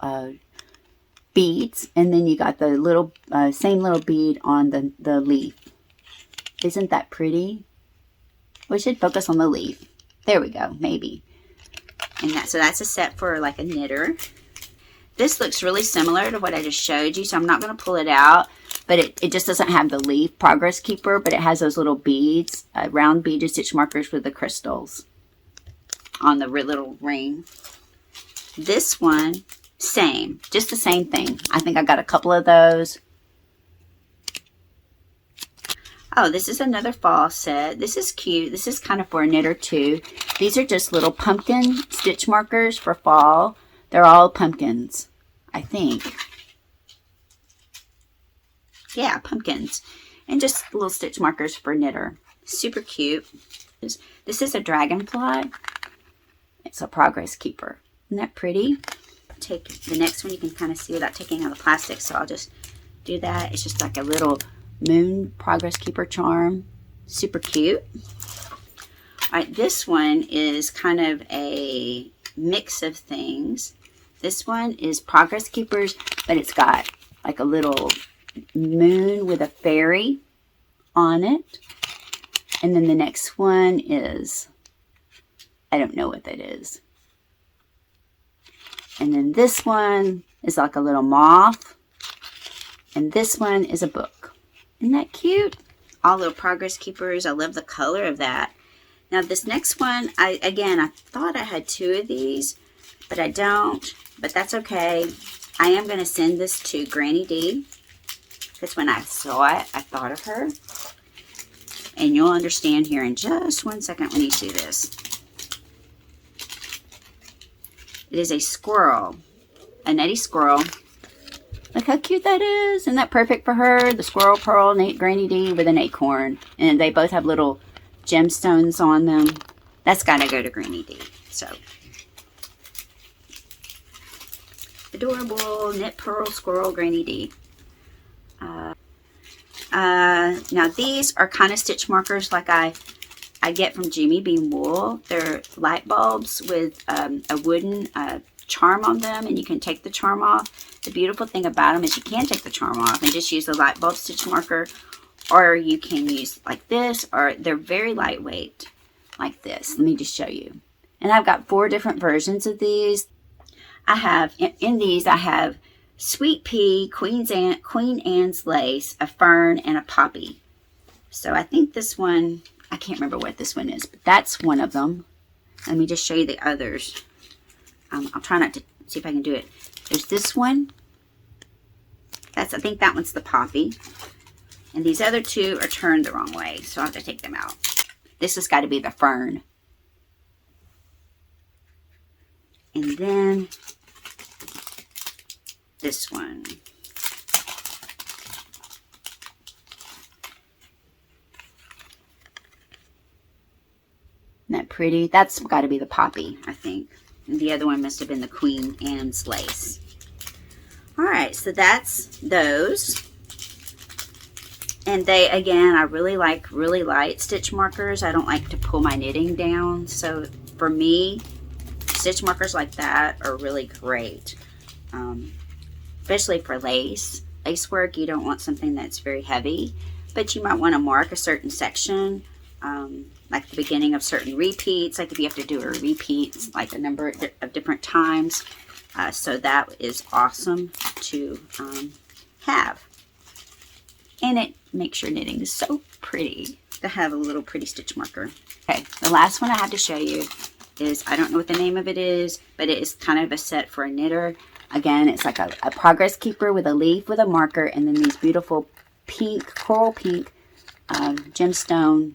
beads. And then you got the little same little bead on the leaf. Isn't that pretty? We should focus on the leaf. There we go, maybe. And so that's a set for like a knitter. This looks really similar to what I just showed you, so I'm not going to pull it out. But it just doesn't have the leaf Progress Keeper, but it has those little beads, round beaded stitch markers with the crystals on the little ring. This one, same, just the same thing. I think I got a couple of those. Oh, this is another fall set. This is cute. This is kind of for a knitter too. These are just little pumpkin stitch markers for fall. They're all pumpkins, I think. Yeah, pumpkins. And just little stitch markers for knitter. Super cute. This is a dragonfly. It's a Progress Keeper. Isn't that pretty? Take the next one. You can kind of see without taking out the plastic. So I'll just do that. It's just like a little moon Progress Keeper charm. Super cute. All right, this one is kind of a mix of things. This one is Progress Keepers, but it's got like a little moon with a fairy on it. And then the next one is, I don't know what that is. And then this one is like a little moth. And this one is a book. Isn't that cute? All little Progress Keepers. I love the color of that. Now this next one, I thought I had two of these, but I don't. But that's okay. I am going to send this to Granny D, because when I saw it, I thought of her. And you'll understand here in just 1 second when you see this. It is a squirrel, a netty squirrel. Look how cute that is. Isn't that perfect for her? The squirrel pearl, Granny D with an acorn. And they both have little gemstones on them. That's got to go to Granny D. So, adorable knit pearl squirrel Granny D. Now these are kind of stitch markers like I get from Jimmy Bean Wool. They're light bulbs with a wooden charm on them, and you can take the charm off. The beautiful thing about them is you can take the charm off and just use the light bulb stitch marker, or you can use like this, or they're very lightweight like this. Let me just show you. And I've got 4 different versions of these. I have, in these, I have Sweet Pea, Queen Anne's Lace, a Fern, and a Poppy. So I think this one, I can't remember what this one is, but that's one of them. Let me just show you the others. I'll try not to see if I can do it. There's this one. I think that one's the Poppy. And these other 2 are turned the wrong way, so I'll have to take them out. This has got to be the Fern. And then this one. Isn't that pretty? That's got to be the Poppy, I think. And the other one must have been the Queen Anne's Lace. Alright, so that's those. And they, again, I really like really light stitch markers. I don't like to pull my knitting down. So for me, stitch markers like that are really great. Especially for lace. lace work, you don't want something that's very heavy, but you might want to mark a certain section, like the beginning of certain repeats, like if you have to do a repeat like a number of different times. So that is awesome to have. And it makes your knitting so pretty to have a little pretty stitch marker. Okay, the last one I have to show you is, I don't know what the name of it is, but it is kind of a set for a knitter. Again, it's like a progress keeper with a leaf with a marker, and then these beautiful pink, coral pink gemstone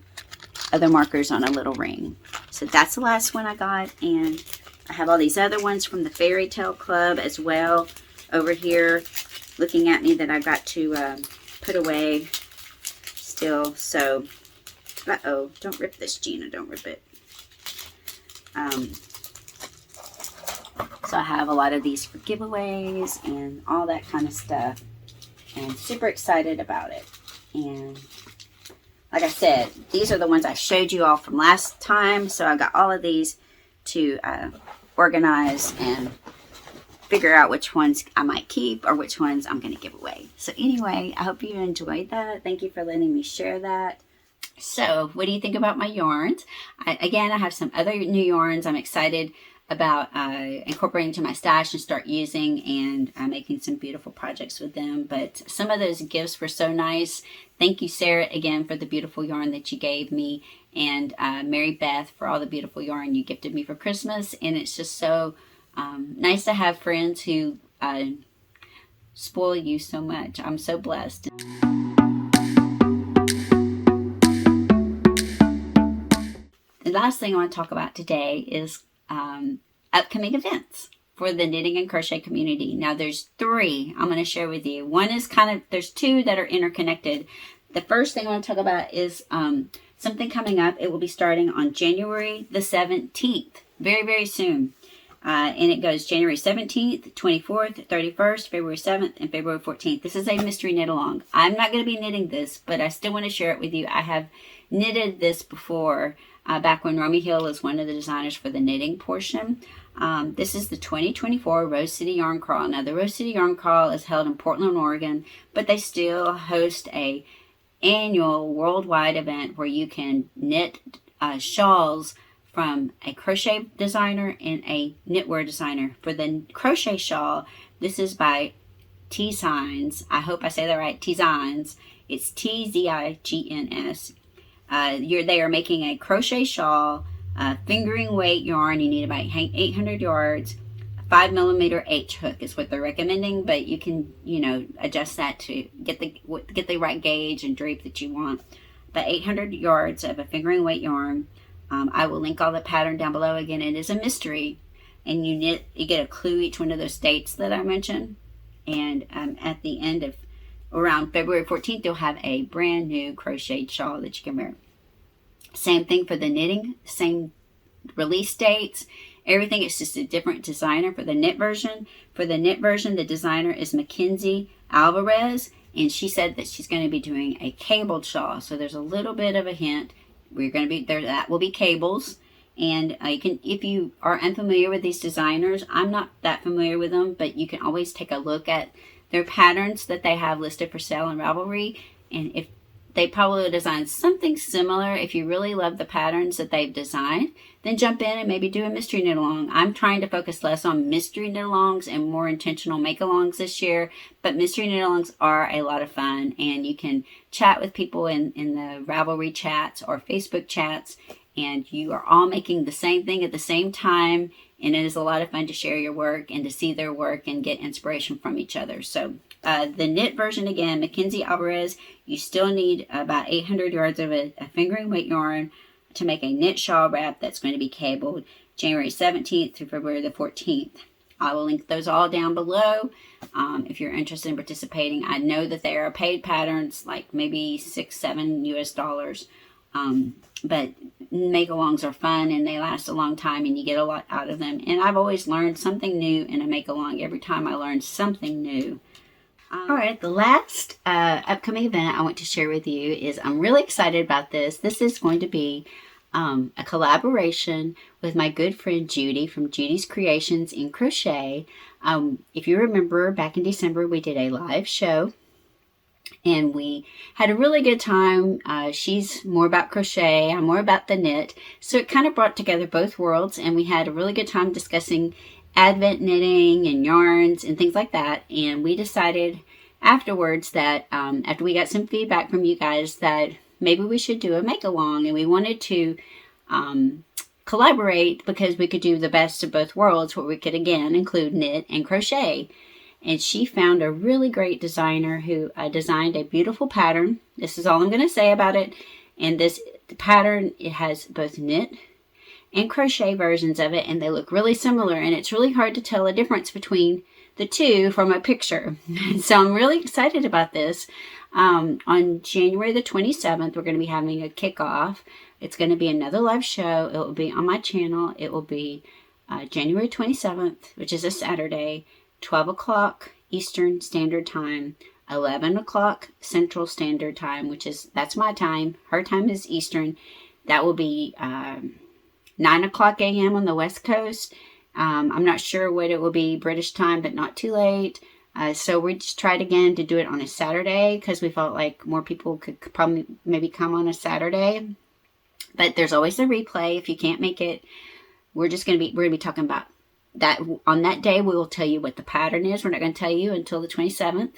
other markers on a little ring. So that's the last one I got, and I have all these other ones from the Fairy Tale Club as well over here looking at me that I've got to put away still. So, uh-oh, don't rip this, Gina, don't rip it. So I have a lot of these for giveaways and all that kind of stuff, and super excited about it. And like I said, these are the ones I showed you all from last time, so I got all of these to organize and figure out which ones I might keep or which ones I'm going to give away. So anyway, I hope you enjoyed that. Thank you for letting me share that. So what do you think about my yarns? Again, I have some other new yarns I'm excited about incorporating to my stash and start using, and making some beautiful projects with them. But some of those gifts were so nice. Thank you, Sarah, again, for the beautiful yarn that you gave me, and Mary Beth for all the beautiful yarn you gifted me for Christmas. And it's just so nice to have friends who spoil you so much. I'm so blessed. The last thing I want to talk about today is upcoming events for the knitting and crochet community. Now there's 3 I'm going to share with you. One is there's 2 that are interconnected. The first thing I want to talk about is something coming up. It will be starting on January the 17th, very, very soon. And it goes January 17th, 24th, 31st, February 7th, and February 14th. This is a mystery knit along. I'm not going to be knitting this, but I still want to share it with you. I have knitted this before, back when Romy Hill was one of the designers for the knitting portion. This is the 2024 Rose City Yarn Crawl. Now, the Rose City Yarn Crawl is held in Portland, Oregon, but they still host a annual worldwide event where you can knit shawls from a crochet designer and a knitwear designer. For the crochet shawl, this is by Tzines. I hope I say that right, Tzines. It's Tzigns. They are making a crochet shawl, fingering weight yarn. You need about 800 yards. 5mm H hook is what they're recommending, but you can, adjust that to get the right gauge and drape that you want. But 800 yards of a fingering weight yarn. I will link all the pattern down below. Again, it is a mystery, and you get a clue each one of those dates that I mentioned. And at the end of around February 14th, you'll have a brand new crocheted shawl that you can wear. Same thing for the knitting, same release dates, everything. It's just a different designer for the knit version. For the knit version, the designer is Mackenzie Alvarez, and she said that she's going to be doing a cabled shawl. So there's a little bit of a hint. We're going to be there. That will be cables. And you can, if you are unfamiliar with these designers, I'm not that familiar with them, but you can always take a look at their patterns that they have listed for sale in Ravelry. And if they probably design something similar, if you really love the patterns that they've designed, then jump in and maybe do a mystery knit along. I'm trying to focus less on mystery knit alongs and more intentional make alongs this year, but mystery knit alongs are a lot of fun, and you can chat with people in the Ravelry chats or Facebook chats, and you are all making the same thing at the same time, and it is a lot of fun to share your work and to see their work and get inspiration from each other. So the knit version, again, Mackenzie Alvarez, you still need about 800 yards of a fingering weight yarn to make a knit shawl wrap that's going to be cabled January 17th through February the 14th. I will link those all down below if you're interested in participating. I know that they are paid patterns, like maybe $6-7 US. But make-alongs are fun, and they last a long time, and you get a lot out of them. And I've always learned something new in a make-along. Every time I learn something new. All right, the last upcoming event I want to share with you is, I'm really excited about this. This is going to be a collaboration with my good friend Judy from Judy's Creations in Crochet. If you remember, back in December, we did a live show and we had a really good time. She's more about crochet, I'm more about the knit. So it kind of brought together both worlds, and we had a really good time discussing Advent knitting and yarns and things like that. And we decided afterwards that after we got some feedback from you guys that maybe we should do a make-along, and we wanted to collaborate because we could do the best of both worlds, where we could again include knit and crochet. And she found a really great designer who designed a beautiful pattern. This is all I'm going to say about it. And this pattern, it has both knit and crochet versions of it, and they look really similar, and it's really hard to tell the difference between the two from a picture. So I'm really excited about this. On January the 27th, we're going to be having a kickoff. It's going to be another live show. It will be on my channel. It will be January 27th, which is a Saturday, 12 o'clock Eastern Standard Time, 11 o'clock Central Standard Time, that's my time. Her time is Eastern. That will be 9 o'clock a.m. on the West Coast. I'm not sure what it will be British time, but not too late. So we just tried again to do it on a Saturday because we felt like more people could probably maybe come on a Saturday. But there's always a replay if you can't make it. We're going to be talking about that on that day. We will tell you what the pattern is. We're not going to tell you until the 27th.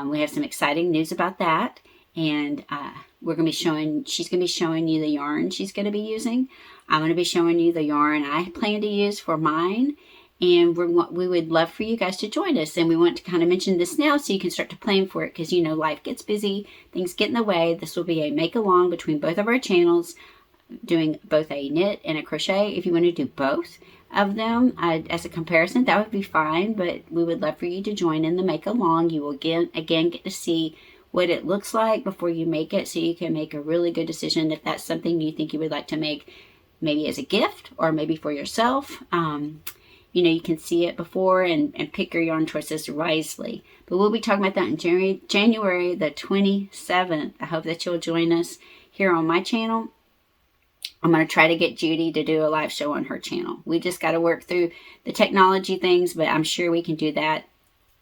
We have some exciting news about that, and she's going to be showing you the yarn she's going to be using. I'm going to be showing you the yarn I plan to use for mine, and we would love for you guys to join us. And we want to kind of mention this now so you can start to plan for it, because life gets busy, things get in the way. This will be a make along between both of our channels, doing both a knit and a crochet. If you want to do both of them as a comparison, that would be fine, but we would love for you to join in the make along. You will again get to see what it looks like before you make it, so you can make a really good decision if that's something you think you would like to make, maybe as a gift or maybe for yourself. You can see it before and pick your yarn choices wisely. But we'll be talking about that in January the 27th. I hope that you'll join us here on my channel. I'm going to try to get Judy to do a live show on her channel. We just got to work through the technology things, but I'm sure we can do that.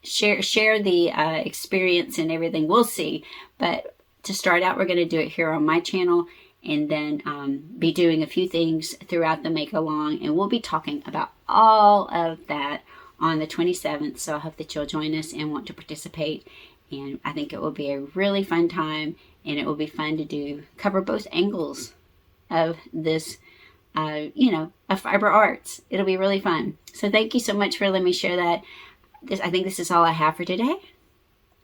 Share the experience and everything. We'll see. But to start out, we're going to do it here on my channel, and then be doing a few things throughout the make along, and we'll be talking about all of that on the 27th. So I hope that you'll join us and want to participate, and I think it will be a really fun time, and it will be fun to cover both angles of this of fiber arts. It'll be really fun. So thank you so much for letting me share that. I think this is all I have for today.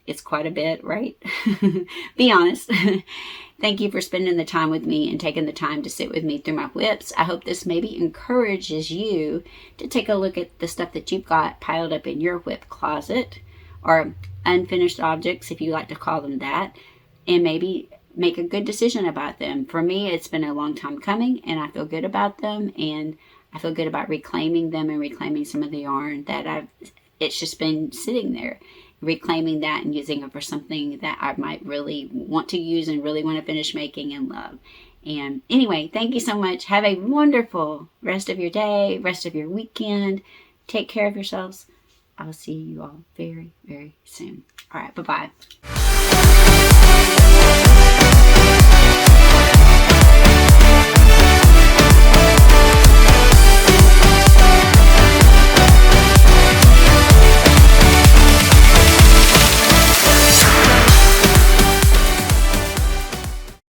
It's quite a bit, right? Be honest. Thank you for spending the time with me and taking the time to sit with me through my whips. I hope this maybe encourages you to take a look at the stuff that you've got piled up in your whip closet, or unfinished objects, if you like to call them that, and maybe make a good decision about them. For me, it's been a long time coming, and I feel good about them, and I feel good about reclaiming them and reclaiming some of the yarn that it's just been sitting there. Reclaiming that and using it for something that I might really want to use and really want to finish making and love. And anyway, thank you so much. Have a wonderful rest of your day, rest of your weekend. Take care of yourselves. I'll see you all very, very soon. All right, bye-bye.